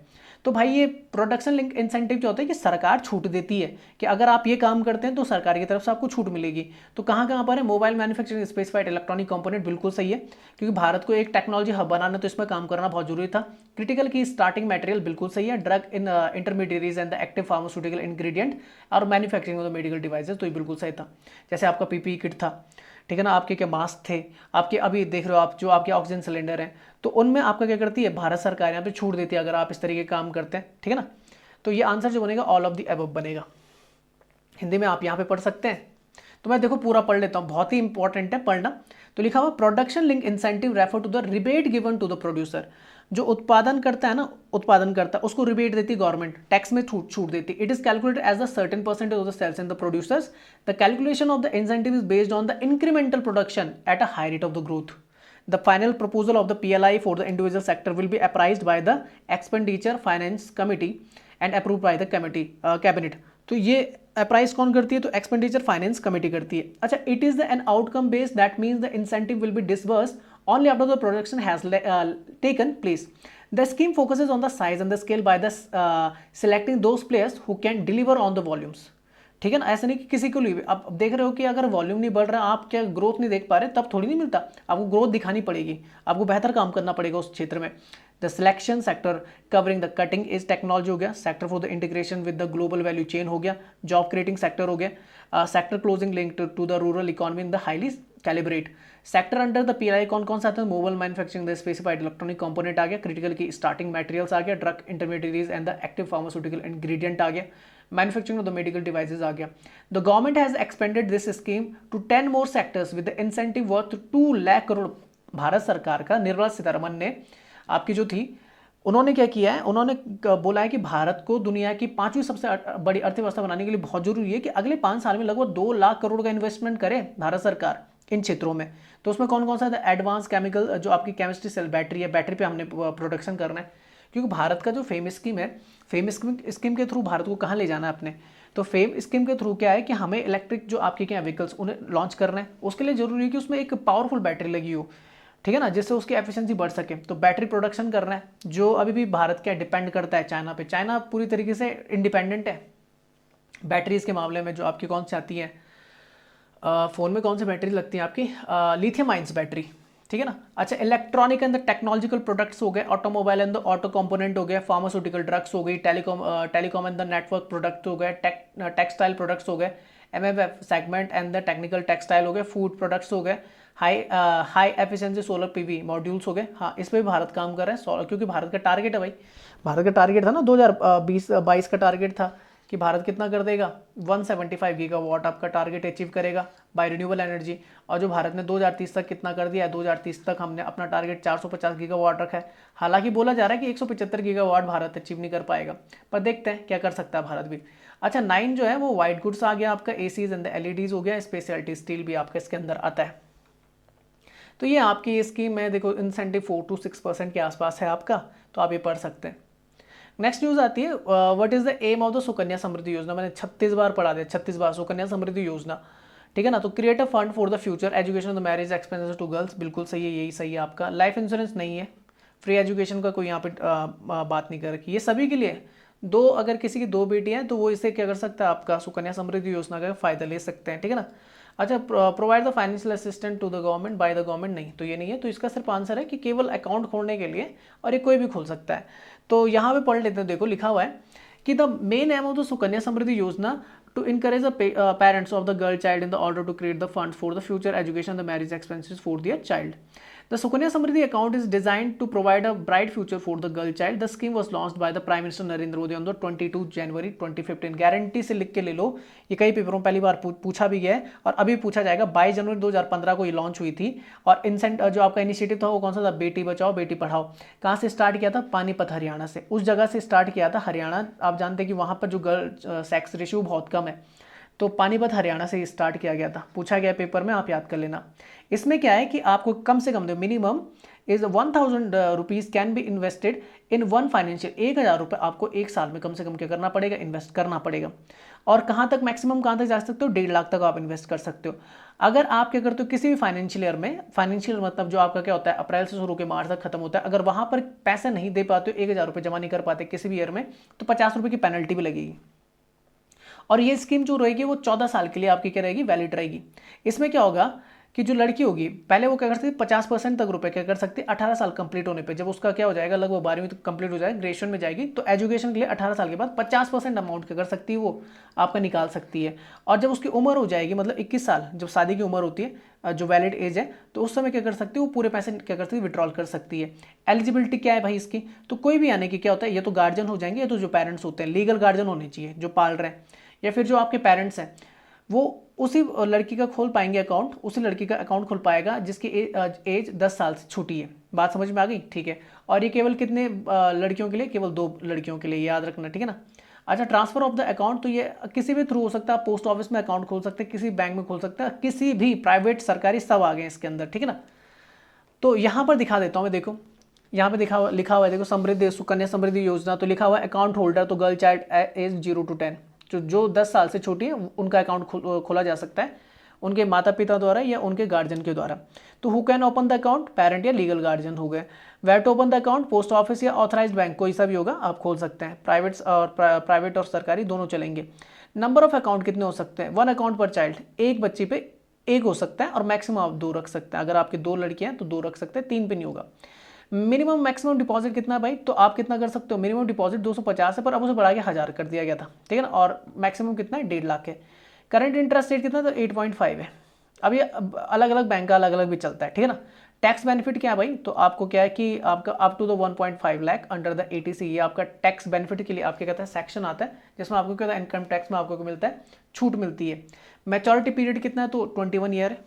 तो भाई ये प्रोडक्शन लिंक इंसेंटिव जो होता है कि सरकार छूट देती है कि अगर आप ये काम करते हैं तो सरकार की तरफ से आपको छूट मिलेगी। तो कहाँ कहाँ पर है, mobile manufacturing specified electronic component, बिल्कुल सही है, क्योंकि भारत को एक टेक्नोलॉजी हब बनाना तो इसमें काम करना बहुत जरूरी था। क्रिटिकल की स्टार्टिंग मटेरियल, बिल्कुल सही है। Drug in intermediaries and the active pharmaceutical ingredient और manufacturing of the medical devices, तो ये बिल्कुल सही था। जैसे आपका पीपीई किट था, ठीक है ना, आपके क्या मास्क थे, आपके अभी देख रहे हो आप जो आपके ऑक्सीजन सिलेंडर हैं, तो उनमें आपका क्या करती है, भारत सरकार यहाँ पे छूट देती है अगर आप इस तरीके काम करते हैं, ठीक है ना। तो ये आंसर जो बनेगा ऑल ऑफ द अबव बनेगा। हिंदी में आप यहाँ पे पढ़ सकते हैं, तो मैं देखो पूरा पढ़ लेता हूँ, बहुत ही इंपॉर्टेंट है पढ़ना। तो लिखा हुआ production link incentive refer to the rebate given to the producer. जो उत्पादन करता है ना, उत्पादन करता है उसको रिबेट देती गवर्नमेंट, टैक्स में छूट देती। It is calculated as the certain percentage of the sales in the producers. The calculation of the incentive is based on the incremental production at a high rate of the growth. The final proposal of the PLI for the individual sector will be apprised by the Expenditure Finance Committee and approved by the cabinet. तो ये apprise कौन करती है, तो expenditure finance committee करती है। अच्छा, it is an outcome based, that means the incentive will be disbursed only after the production has taken place. The scheme focuses on the size and the scale by the selecting those players who can deliver on the volumes. ठीक है ना, ऐसा नहीं कि किसी को लिए, आप देख रहे हो कि अगर वॉल्यूम नहीं बढ़ रहा, आप क्या ग्रोथ नहीं देख पा रहे, तब थोड़ी नहीं मिलता, आपको ग्रोथ दिखानी पड़ेगी, आपको बेहतर काम करना पड़ेगा उस क्षेत्र में। The selection sector covering the cutting edge technology हो गया, sector for the integration with the global value chain हो गया, जॉब क्रिएटिंग सेक्टर हो गया, sector closing link to the rural economy in the highly calibrate sector under the PLI कौन कौन सा आता है, mobile manufacturing the specified electronic component आ गया, क्रिटिकल की स्टार्टिंग मटेरियल्स आ गया, drug intermediaries and the active pharmaceutical ingredient आ गया, manufacturing of the medical devices आ गया। The government has expanded this scheme to 10 more sectors with the incentive worth 2 lakh crore. Bharat सरकार का निर्मला सीतारमण ने आपकी जो थी, उन्होंने क्या किया है, उन्होंने बोला है कि भारत को दुनिया की 5वीं सबसे बड़ी अर्थव्यवस्था बनाने के लिए बहुत जरूरी है कि अगले 5 साल में लगभग 2 लाख करोड़ का इन्वेस्टमेंट करे भारत सरकार इन क्षेत्रों में। तो उसमें कौन कौन सा है, एडवांस केमिकल, जो आपकी केमिस्ट्री सेल बैटरी है, बैटरी पे हमने प्रोडक्शन करना है, क्योंकि भारत का जो फेमस स्कीम है, फेमस स्कीम के थ्रू भारत को कहाँ ले जाना है अपने, तो फेम स्कीम के थ्रू क्या है कि हमें इलेक्ट्रिक जो आपके क्या व्हीकल्स उन्हें लॉन्च करना है, उसके लिए जरूरी है कि उसमें एक पावरफुल बैटरी लगी हो, ठीक है ना, जिससे उसकी एफिशिएंसी बढ़ सके। तो बैटरी प्रोडक्शन करना है, जो अभी भी भारत क्या डिपेंड करता है चाइना पे। चाइना पूरी तरीके से इंडिपेंडेंट है बैटरीज के मामले में। जो आपकी कौन सी आती है, फ़ोन में कौन सी बैटरी लगती है आपकी, लिथियम आयंस बैटरी, ठीक है ना। अच्छा, electronic and the technological products हो गए, automobile and the auto component हो गए, फार्मास्यूटिकल ड्रग्स हो गई, telecom and the network product हो गए, टेक्सटाइल प्रोडक्ट्स हो गए, MFF segment and the technical textile हो गए, फूड प्रोडक्ट्स हो गए, high efficiency solar PV modules हो गए। हाँ, इस पर भी भारत काम कर रहा है, क्योंकि भारत का टारगेट है भाई, भारत का टारगेट था ना 2020-22 का टारगेट था कि भारत कितना कर देगा, 175 गीगावाट आपका टारगेट अचीव करेगा बाय रिन्यूएबल एनर्जी। और जो भारत ने 2030 तक कितना कर दिया है, 2030 तक हमने अपना टारगेट 450 गीगावाट रखा है। हालांकि बोला जा रहा है कि 175 गीगावाट भारत अचीव नहीं कर पाएगा, पर देखते हैं क्या कर सकता है भारत भी। अच्छा, 9 जो है वो वाइट गुड्स आ गया आपका, एसीज एंड द एलईडीज हो गया, स्पेशलिटी स्टील भी आपका इसके अंदर आता है। तो ये आपकी स्कीम में देखो इंसेंटिव 4 to 6% के आसपास है आपका, तो आप ये पढ़ सकते हैं। नेक्स्ट न्यूज आती है, what is the aim of the Sukanya Samriddhi Yojana. मैंने 36 बार पढ़ा दिया, 36 बार सुकन्या समृद्धि योजना, ठीक है ना। तो create a fund for the future education of the marriage expenses to girls, बिल्कुल सही है, यही सही है आपका। लाइफ इंश्योरेंस नहीं है, फ्री एजुकेशन का कोई यहाँ पे बात नहीं कर रखी, ये सभी के लिए। अगर किसी की 2 बेटियां हैं तो वो इसे क्या कर सकता है, आपका सुकन्या समृद्धि योजना का फायदा ले सकते हैं, ठीक है ना। अच्छा, provide the financial assistant to the government by the government, नहीं, तो ये नहीं है। तो इसका सिर्फ आंसर है कि केवल अकाउंट खोलने के लिए, और ये कोई भी खोल सकता है। तो यहाँ पे पढ़ लेते हैं, देखो लिखा हुआ है कि the main aim of the Sukanya Samriddhi Yojana to encourage the parents of the girl child in the order to create the fund for the future education the marriage expenses for their child. The Sukanya Samriddhi account is designed to provide a bright future for the girl child. The scheme was launched by the prime minister Narendra Modi on the 22 January 2015। Guarantee से लिख के ले लो, ये कई पेपरों में पहली बार पूछा भी गया है और अभी पूछा जाएगा। 22 जनवरी 2015 को ये लॉन्च हुई थी। और इंसेंट जो आपका इनिशिएटिव था वो कौन सा था? बेटी बचाओ बेटी पढ़ाओ। कहाँ से स्टार्ट किया था? पानीपत हरियाणा से। उस जगह से स्टार्ट किया था हरियाणा। आप जानते हैं कि वहाँ पर जो गर्ल सेक्स रेशियो बहुत कम है, तो पानीपत हरियाणा से स्टार्ट किया गया था। पूछा गया पेपर में, आप याद कर लेना। इसमें क्या है कि आपको कम से कम minimum is 1000 rupees can be invested in one financial. 1000 रुपये आपको एक साल में कम से कम क्या करना पड़ेगा? इन्वेस्ट करना पड़ेगा। और कहाँ तक मैक्सिमम कहाँ तक जा सकते हो? 1.5 लाख तक आप इन्वेस्ट कर सकते हो। अगर आप क्या करते हो किसी भी फाइनेंशियल ईयर में, फाइनेंशियल मतलब जो आपका क्या होता है अप्रैल से शुरू के मार्च तक खत्म होता है, अगर वहाँ पर पैसे नहीं दे पाते हो, 1000 रुपये जमा नहीं कर पाते किसी भी ईयर में, तो 50 रुपये की पेनल्टी भी लगेगी। और ये स्कीम जो रहेगी वो 14 साल के लिए आपकी क्या रहेगी? वैलिड रहेगी। इसमें क्या होगा कि जो लड़की होगी पहले वो क्या कर सकती है? 50% तक रुपए क्या कर सकती है? 18 साल कंप्लीट होने पे, जब उसका क्या हो जाएगा लगभग 12वीं तक कंप्लीट हो जाएगा, ग्रेजुएशन में जाएगी, तो एजुकेशन के लिए 18 साल के बाद 50% अमाउंट क्या कर सकती है? वो आपका निकाल सकती है। और जब उसकी उम्र हो जाएगी मतलब 21 साल, जब शादी की उम्र होती है, जो वैलिड एज है, तो उस समय क्या कर सकती है? वो पूरे पैसे क्या कर सकती है? विड्रॉल कर सकती है। एलिजिबिलिटी क्या है भाई इसकी? तो कोई भी आने की क्या होता है, ये तो गार्जियन हो जाएंगे, या तो जो पेरेंट्स होते हैं, लीगल गार्जियन होने चाहिए जो पाल रहे हैं, या फिर जो आपके पेरेंट्स हैं वो उसी लड़की का खोल पाएंगे अकाउंट, उसी लड़की का अकाउंट खोल पाएगा जिसकी एज 10 साल से छोटी है। बात समझ में आ गई? ठीक है। और ये केवल कितने लड़कियों के लिए? केवल 2 लड़कियों के लिए, याद रखना, ठीक है ना। अच्छा, ट्रांसफर ऑफ द अकाउंट, तो ये किसी भी थ्रू हो सकता है। आप पोस्ट ऑफिस में अकाउंट खोल सकते हैं, किसी बैंक में खोल सकते हैं, किसी भी प्राइवेट सरकारी सब आ गए इसके अंदर, ठीक है ना। तो यहाँ पर दिखा देता हूँ मैं, देखो यहाँ पे लिखा हुआ है, देखो समृद्धि सुकन्या समृद्धि योजना, तो लिखा हुआ है अकाउंट होल्डर, तो गर्ल चाइल्ड एज 0 to 10, जो 10 साल से छोटी है उनका अकाउंट खोला जा सकता है उनके माता पिता द्वारा या उनके गार्जियन के द्वारा। तो who can open the account? Parent या लीगल गार्जियन हो गए। Where to open the account? Post office या ऑथराइज्ड बैंक, कोई सा भी होगा, आप खोल सकते हैं। प्राइवेट और सरकारी दोनों चलेंगे। नंबर ऑफ अकाउंट कितने हो सकते हैं? 1 अकाउंट पर चाइल्ड, एक बच्ची पे एक हो सकता है, और मैक्सिमम आप 2 रख सकते हैं। अगर आपके 2 लड़कियां हैं तो 2 रख सकते हैं, 3 पे नहीं होगा। मिनिमम मैक्सिमम डिपॉजिट कितना है भाई? तो आप कितना कर सकते हो? मिनिमम डिपॉजिट 250 है, पर अब उसे बढ़ा के 1000 कर दिया गया था, ठीक है ना। और मैक्सिमम कितना है? 1.5 लाख है। करंट इंटरेस्ट रेट कितना? तो 8.5 है। अब ये अलग अलग बैंक का अलग अलग भी चलता है, ठीक है ना। टैक्स बेनिफिट क्या है भाई? तो आपको क्या है कि आपका up to the 1.5 lakh under the ATC, ये आपका टैक्स बेनिफिट के लिए आपके कहता है सेक्शन आता है, जिसमें आपको क्या होता है इनकम टैक्स में आपको मिलता है छूट मिलती है। मैच्योरिटी पीरियड कितना है? तो 21 ईयर है,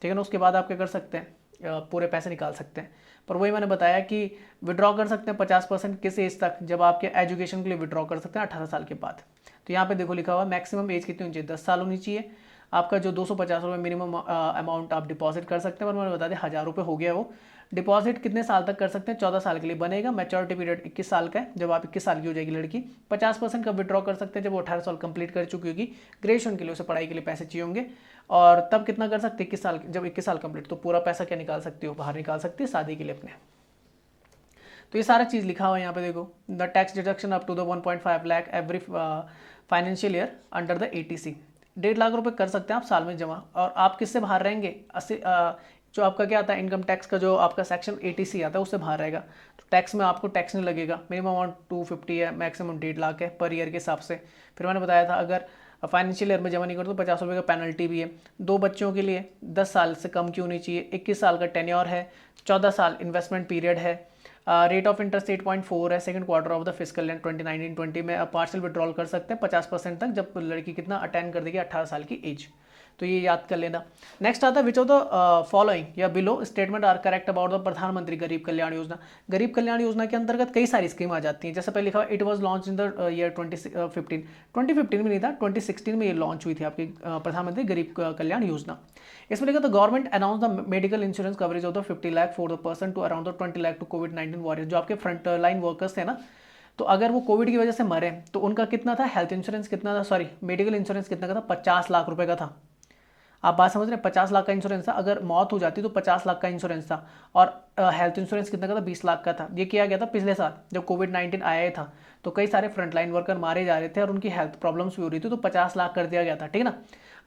ठीक है ना। उसके बाद आप क्या कर सकते हैं? पूरे पैसे निकाल सकते हैं। पर वही मैंने बताया कि विड्रॉ कर सकते हैं 50% किस एज तक? जब आपके एजुकेशन के लिए विड्रॉ कर सकते हैं 18 साल के बाद। तो यहाँ पे देखो लिखा हुआ मैक्सिमम एज कितनी होनी चाहिए? 10 साल होनी चाहिए। आपका जो 250 रुपये मिनिमम अमाउंट आप डिपॉजिट कर सकते हैं, पर मैंने बता दें 1000 रुपये हो गया वो। डिपॉजिट कितने साल तक कर सकते हैं? 14 साल के लिए बनेगा। मैच्योरिटी पीरियड 21 साल का है, जब आप 21 साल की हो जाएगी लड़की। 50% का विड्रॉ कर सकते हैं जब वो 18 साल कंप्लीट कर चुकी होगी, ग्रेजुएशन के लिए उसे पढ़ाई के लिए पैसे चाहिए होंगे। और तब कितना कर सकते हैं? 21 साल, जब 21 साल कंप्लीट, तो पूरा पैसा क्या निकाल सकती हो? बाहर निकाल सकती है शादी के लिए अपने। तो ये सारा चीज़ लिखा हुआ है यहाँ पे, देखो the tax deduction up to the 1.5 lakh every financial year under the ATC। 1.5 lakh रुपए कर सकते हैं आप साल में जमा। और आप किससे बाहर रहेंगे? जो आपका क्या आता है इनकम टैक्स का, जो आपका सेक्शन ATC आता है उससे बाहर रहेगा। तो टैक्स में आपको टैक्स नहीं लगेगा। मिनिमम अमाउंट 250 है, मैक्सिमम 1.5 लाख है पर ईयर के हिसाब से। फिर मैंने बताया था अगर फाइनेंशियल ईयर में जमा नहीं करो तो 50 रुपये का पेनल्टी भी है। 2 बच्चों के लिए 10 साल से कम क्यों नहीं चाहिए? 21 साल का टेन्योर है, 14 साल इन्वेस्टमेंट पीरियड है। रेट ऑफ इंटरेस्ट 8.4 है। Second quarter of the physical year 2019-20 में आप पार्शियल विड्रॉल कर सकते हैं 50% तक, जब लड़की कितना अटेंड कर देगी 18 साल की एज। तो ये याद कर लेना। नेक्स्ट आता है विच ऑफ द फॉलोइंग या below statement are correct about the Pradhan Mantri Garib Kalyan Yojana. गरीब कल्याण योजना के अंतर्गत कई सारी स्कीम आ जाती हैं। जैसे पहले लिखा हुआ it was launch in the year 2015 में नहीं था, 2016 में ये लॉन्च हुई थी आपकी प्रधानमंत्री गरीब कल्याण योजना। इसमें लिखा था government announce the medical insurance coverage of the 50 lakh for the person to around the 20 lakh to कोविड-19 वॉरियर्स। जो आपके फ्रंट लाइन वर्कर्स थे ना, तो अगर वो कोविड की वजह से मरे तो उनका कितना था हेल्थ इंश्योरेंस, कितना था सॉरी मेडिकल इंश्योरेंस कितना का था? 50 लाख रुपए का था। आप बात समझ रहे हैं? 50 लाख का इंश्योरेंस था। अगर मौत हो जाती तो 50 लाख का इंश्योरेंस था। और हेल्थ इंश्योरेंस कितना का था? 20 लाख का था। ये किया गया था पिछले साल जब कोविड-19 आया था, तो कई सारे फ्रंटलाइन वर्कर मारे जा रहे थे और उनकी हेल्थ प्रॉब्लम्स भी हो रही थी, तो 50 लाख कर दिया गया था, ठीक है ना।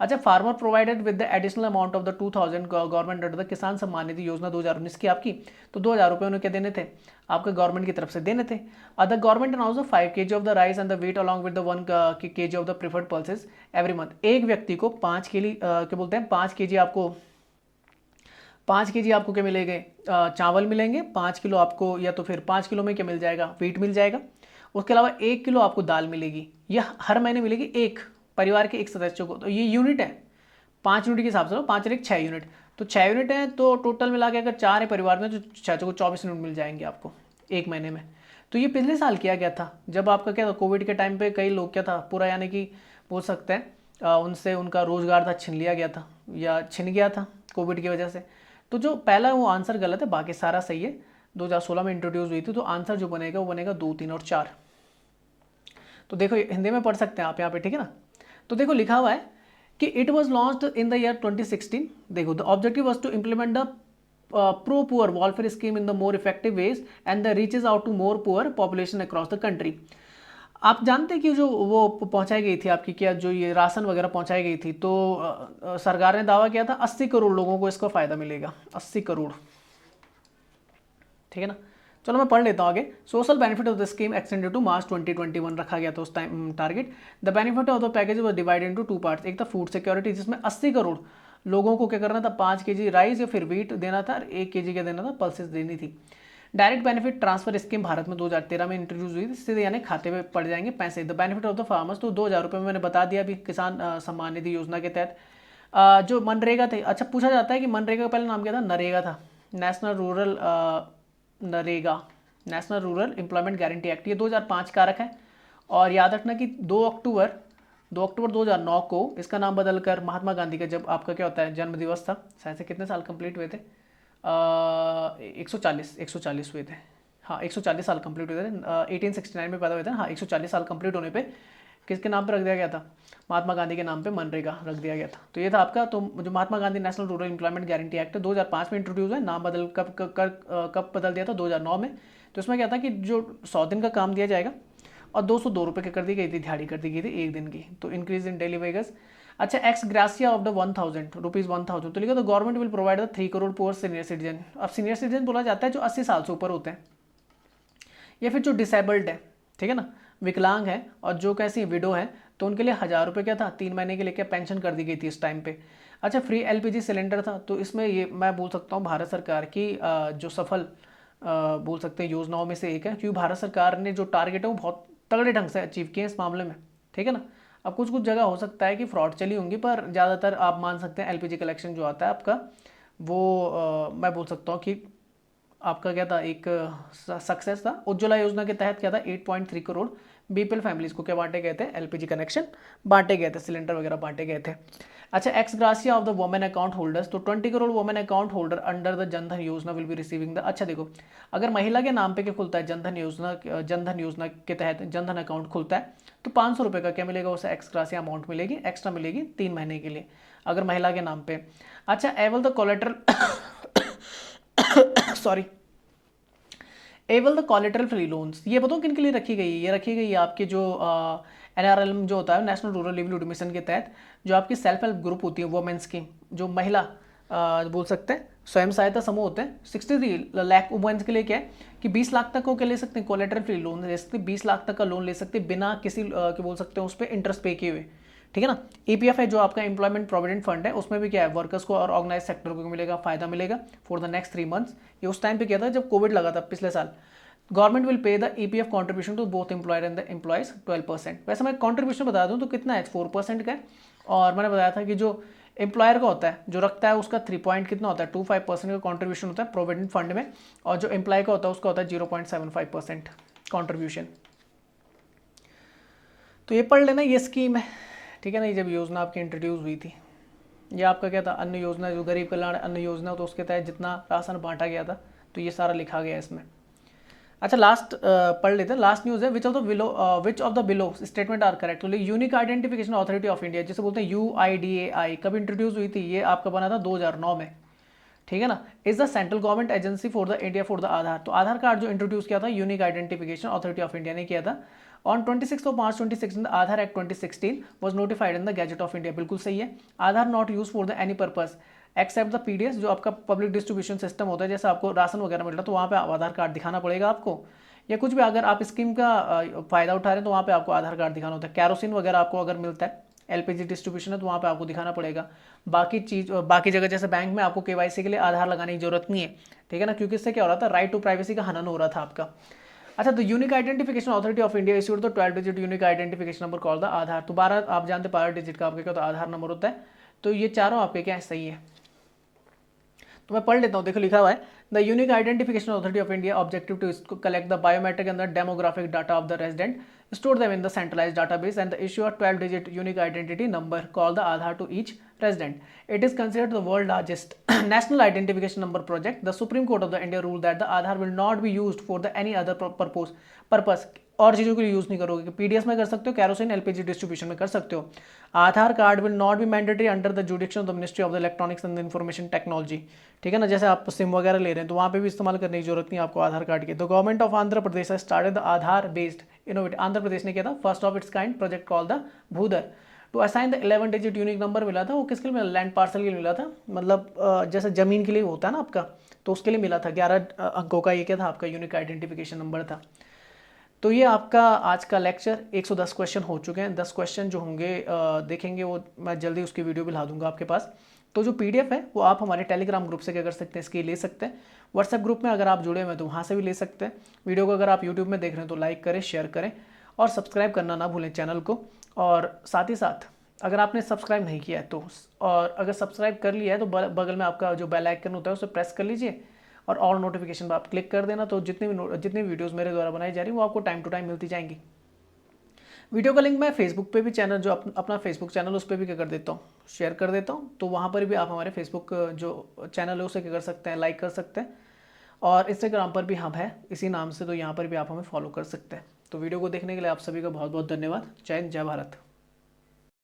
अच्छा, farmer provided with the additional amount of the 2000 government under the किसान सम्मान निधि योजना 2019 की आपकी, तो 2000 रुपये उन्हें क्या देने थे? आपके गवर्नमेंट की तरफ से देने थे। Other government announce 5 kg of the rice and the wheat along with the 1 kg of the preferred pulses every month. एक व्यक्ति को 5 kg क्या बोलते हैं 5 kg आपको 5 केजी आपको क्या मिलेंगे, चावल मिलेंगे 5 किलो आपको, या तो फिर 5 किलो में क्या मिल जाएगा, व्हीट मिल जाएगा। उसके अलावा 1 किलो आपको दाल मिलेगी, यह हर महीने मिलेगी एक परिवार के एक सदस्य को। तो ये यूनिट है, 5 यूनिट के हिसाब से, 5 और 1 6 यूनिट, तो 6 यूनिट है, तो टोटल मिला के अगर 4 है परिवार में तो 6 को 24 यूनिट मिल जाएंगे आपको एक महीने में। तो ये पिछले साल किया गया था, जब आपका क्या था, कोविड के टाइम पे कई लोग क्या था पूरा, यानी कि बोल सकते हैं उनसे उनका रोजगार था छीन लिया गया था, या छिन गया था कोविड की वजह से। तो जो पहला वो आंसर गलत है, बाकी सारा सही है। 2016 में इंट्रोड्यूस हुई थी, तो आंसर जो बनेगा वो बनेगा 2, 3 और 4। तो देखो हिंदी में पढ़ सकते हैं आप यहाँ पे, ठीक है ना। तो देखो लिखा हुआ है कि it was launched in the year 2016। देखो the objective was to implement the pro poor welfare scheme in the more effective ways and the reaches out to more poor population across the country. आप जानते हैं कि जो वो पहुंचाई गई थी आपकी, क्या जो ये राशन वगैरह पहुंचाई गई थी, तो सरकार ने दावा किया था 80 करोड़ लोगों को इसका फायदा मिलेगा, 80 करोड़, ठीक है ना। चलो मैं पढ़ लेता हूँ आगे। Social benefit of the scheme extended to March 2021 रखा गया था उस time target. The benefit of the package was divided into 2 parts. एक था फूड सिक्योरिटी, जिसमें 80 करोड़ लोगों को क्या करना था, 5 केजी राइस या फिर व्हीट देना था, और 1 केजी क्या देना था, पल्सेस देनी थी। Direct benefit transfer scheme Bharat में 2013 में इंट्रोड्यूस हुई थी, सीधे यानी खाते में पड़ जाएंगे पैसे। The benefit of the farmers, तो 2000 रुपये में मैंने बता दिया अभी, किसान सम्मान निधि योजना के तहत। जो मनरेगा थे, अच्छा पूछा जाता है कि मनरेगा का पहला नाम क्या था, नरेगा था, national rural NREGA, national rural employment guarantee act, ये 2005 का रखा है। और याद रखना कि 2 अक्टूबर 2009 को इसका नाम बदलकर महात्मा गांधी का, जब आपका क्या होता है जन्म दिवस था, शायद से कितने साल कंप्लीट हुए थे, 140 हुए थे, हाँ 140 साल कंप्लीट हुए थे, 1869 में पैदा हुए थे, हाँ 140 साल कंप्लीट होने पे किसके नाम पे रख दिया गया था, महात्मा गांधी के नाम पे मनरेगा रख दिया गया था। तो ये था आपका, तो जो Mahatma Gandhi national rural employment guarantee act 2005 में इंट्रोड्यूस है, नाम बदल कब बदल दिया था, 2009 में। तो इसमें क्या था कि जो 100 दिन का काम दिया जाएगा और 202 रुपये की कर दी गई थी, दिहाड़ी कर दी गई थी एक दिन की, तो इंक्रीज इन डेली वेजेस। अच्छा x gratia of the 1000 rupees 1000, तो लिखा तो government will provide the 3 crore poor senior citizen. अब सीनियर सिटीजन बोला जाता है जो 80 साल से ऊपर होते हैं, या फिर जो डिसेबल्ड है, ठीक है ना, विकलांग है, और जो कैसी विडो है, तो उनके लिए 1000 रुपये क्या था, 3 महीने के लिए क्या पेंशन कर दी गई थी इस टाइम पे। अच्छा फ्री एलपीजी सिलेंडर था, तो इसमें ये मैं बोल सकता हूँ भारत सरकार की जो सफल बोल सकते हैं योजनाओं में से एक है, क्योंकि भारत सरकार ने जो टारगेट है वो बहुत तगड़े ढंग से अचीव किए इस मामले में, ठीक है ना। अब कुछ कुछ जगह हो सकता है कि फ्रॉड चली होंगी, पर ज़्यादातर आप मान सकते हैं एलपीजी कलेक्शन जो आता है आपका, वो मैं बोल सकता हूँ कि आपका क्या था, एक सक्सेस था। उज्ज्वला योजना के तहत क्या था, 8.3 करोड़ बीपीएल फैमिलीज को क्या बांटे गए थे, एलपीजी कनेक्शन बांटे गए थे, सिलेंडर वगैरह बांटे गए थे। अच्छा x gratia of the women account holders, तो 20 crore women account holder under the Jan Dhan योजना विल बी रिसीविंग द। अच्छा देखो, अगर महिला के नाम पे क्या खुलता है, जनधन योजना के तहत जनधन अकाउंट खुलता है, तो 500 रुपये का क्या मिलेगा, उसे एक्स ग्रासिया अमाउंट मिलेगी, एक्स्ट्रा मिलेगी 3 महीने के लिए अगर महिला के नाम पे। अच्छा avail the collateral sorry avail the collateral free loans, ये बताओ किन के लिए रखी गई है, ये रखी गई है आपके जो NRLM जो होता है, नेशनल रूरल लिवलीहुड मिशन के तहत, जो आपकी सेल्फ हेल्प ग्रुप होती है वुमेन्स की, जो महिला बोल सकते हैं स्वयं सहायता समूह होते हैं, 63 लाख वुमेन्स के लिए क्या है कि 20 लाख तक को क्या ले सकते हैं, कोलेट्रल फ्री लोन ले सकते हैं, 20 लाख तक का लोन ले सकते हैं बिना किसी क्या बोल सकते हैं उस पर इंटरेस्ट पे किए हुए, ठीक है ना। EPF है जो आपका एम्प्लॉयमेंट प्रोविडेंट फंड है, उसमें भी क्या है वर्कर्स को और ऑर्गेनाइज सेक्टर को मिलेगा, फायदा मिलेगा फॉर द नेक्स्ट 3 मंथ्स। ये उस टाइम पे किया था जब कोविड लगा था पिछले साल। Government will pay the EPF contribution to both employer and the employees 12%। वैसे मैं कॉन्ट्रीब्यूशन बता दूं तो कितना है, 4% का है, और मैंने बताया था कि जो एम्प्लॉयर का होता है जो रखता है उसका 3 पॉइंट कितना होता है, 25% का कॉन्ट्रीब्यूशन होता है प्रोविडेंट फंड में, और जो एम्प्लॉय का होता है उसका होता है 0.75% कॉन्ट्रीब्यूशन। तो ये पढ़ लेना, ये स्कीम है, ठीक है ना। ये जब योजना आपकी इंट्रोड्यूस हुई थी, ये आपका क्या था, अन्न योजना, जो गरीब कल्याण अन्न योजना, तो उसके तहत जितना राशन बांटा गया था, तो ये सारा लिखा गया है इसमें। अच्छा लास्ट पढ़ लेते हैं, लास्ट न्यूज़ है, which of the below statement are correct. तो unique identification authority of India, जिसे बोलते हैं UIDAI, कब इंट्रोड्यूस हुई थी, ये आपका बना था 2009 में, ठीक है ना। Is the central government agency for the India for the Aadhaar, तो आधार कार्ड जो इंट्रोड्यूस किया था unique identification authority of India ने किया था on 26 March 2016। Aadhaar act 2016 was notified in the gazette of India, बिल्कुल सही है। Aadhaar not use for the any purpose except the PDS, जो आपका पब्लिक डिस्ट्रीब्यूशन सिस्टम होता है, जैसे आपको राशन वगैरह मिल रहा है तो वहाँ पे आधार कार्ड दिखाना पड़ेगा आपको, या कुछ भी अगर आप स्कीम का फ़ायदा उठा रहे हैं तो वहाँ पे आपको आधार कार्ड दिखाना होता है। कैरोसिन वगैरह आपको अगर मिलता है एलपीजी डिस्ट्रीब्यूशन है तो वहाँ पे आपको दिखाना पड़ेगा। बाकी जगह जैसे बैंक में आपको केवाईसी के लिए आधार लगाने की जरूरत नहीं है, ठीक है ना, क्योंकि इससे क्या हो रहा था, राइट टू प्राइवेसी का हनन हो रहा था आपका। अच्छा, तो unique identification authority of India issued the 12 digit unique identification number called the Aadhaar. तो 12 आप जानते 12 डिजिट का आपका क्या होता है, आधार नंबर होता है। तो ये चारों आपके क्या है, सही है। तो मैं पढ़ लेता हूँ, देखो लिखा हुआ है the unique identification authority of India objective to collect the biometric and the demographic data of the resident, store them in the centralized database and issue a 12-digit unique identity number called the Aadhaar to each resident. It is considered the world's largest national identification number project. The Supreme Court of the India ruled that the Aadhaar will not be used for the any other purpose. और चीज़ों के लिए use नहीं करोगे, PDS में कर सकते हो, कैरोसिन एलपीजी डिस्ट्रीब्यूशन में कर सकते हो। Aadhaar card will not be mandatory under the jurisdiction of the ministry of the electronics and information technology, ठीक है ना। जैसे आप सिम वगैरह ले रहे हैं तो वहाँ पे भी इस्तेमाल करने की जरूरत नहीं आपको आधार कार्ड की। The government of Andhra Pradesh started the Aadhaar based innovative, Andhra Pradesh ने किया था first of its kind project called the Bhudhaar to assign the 11 digit unique number मिला था। वो किसके लिए मिला, लैंड पार्सल के लिए मिला था, मतलब जैसे जमीन के लिए होता है ना आपका, तो उसके लिए मिला था। 11 अंकों का ये क्या था, आपका यूनिक आइडेंटिफिकेशन नंबर था। तो ये आपका आज का लेक्चर 110 क्वेश्चन हो चुके हैं। 10 क्वेश्चन जो होंगे देखेंगे, वो मैं जल्दी उसकी वीडियो भी ला दूंगा आपके पास। तो जो पीडीएफ है वो आप हमारे टेलीग्राम ग्रुप से क्या कर सकते हैं, इसकी ले सकते हैं। व्हाट्सएप ग्रुप में अगर आप जुड़े हुए हैं तो वहाँ से भी ले सकते हैं। वीडियो को अगर आप यूट्यूब में देख रहे हैं तो लाइक करें, शेयर करें और सब्सक्राइब करना ना भूलें चैनल को। और साथ ही साथ अगर आपने सब्सक्राइब नहीं किया है तो, और अगर सब्सक्राइब कर लिया है तो बगल में आपका जो बेल आइकन होता है उसे प्रेस कर लीजिए और ऑल नोटिफिकेशन पर आप क्लिक कर देना। तो जितनी वीडियोस मेरे द्वारा बनाई जा रही वो आपको टाइम टू टाइम मिलती जाएंगी। वीडियो का लिंक मैं फेसबुक पे भी चैनल जो अपना फेसबुक चैनल उस पर भी क्या कर देता हूँ, शेयर कर देता हूँ। तो वहाँ पर भी आप हमारे फेसबुक जो चैनल है उसे क्या कर सकते हैं, लाइक कर सकते हैं। और इंस्टाग्राम पर भी हम है इसी नाम से, तो यहाँ पर भी आप हमें फॉलो कर सकते हैं। तो वीडियो को देखने के लिए आप सभी का बहुत बहुत धन्यवाद। जय हिंद, जय भारत।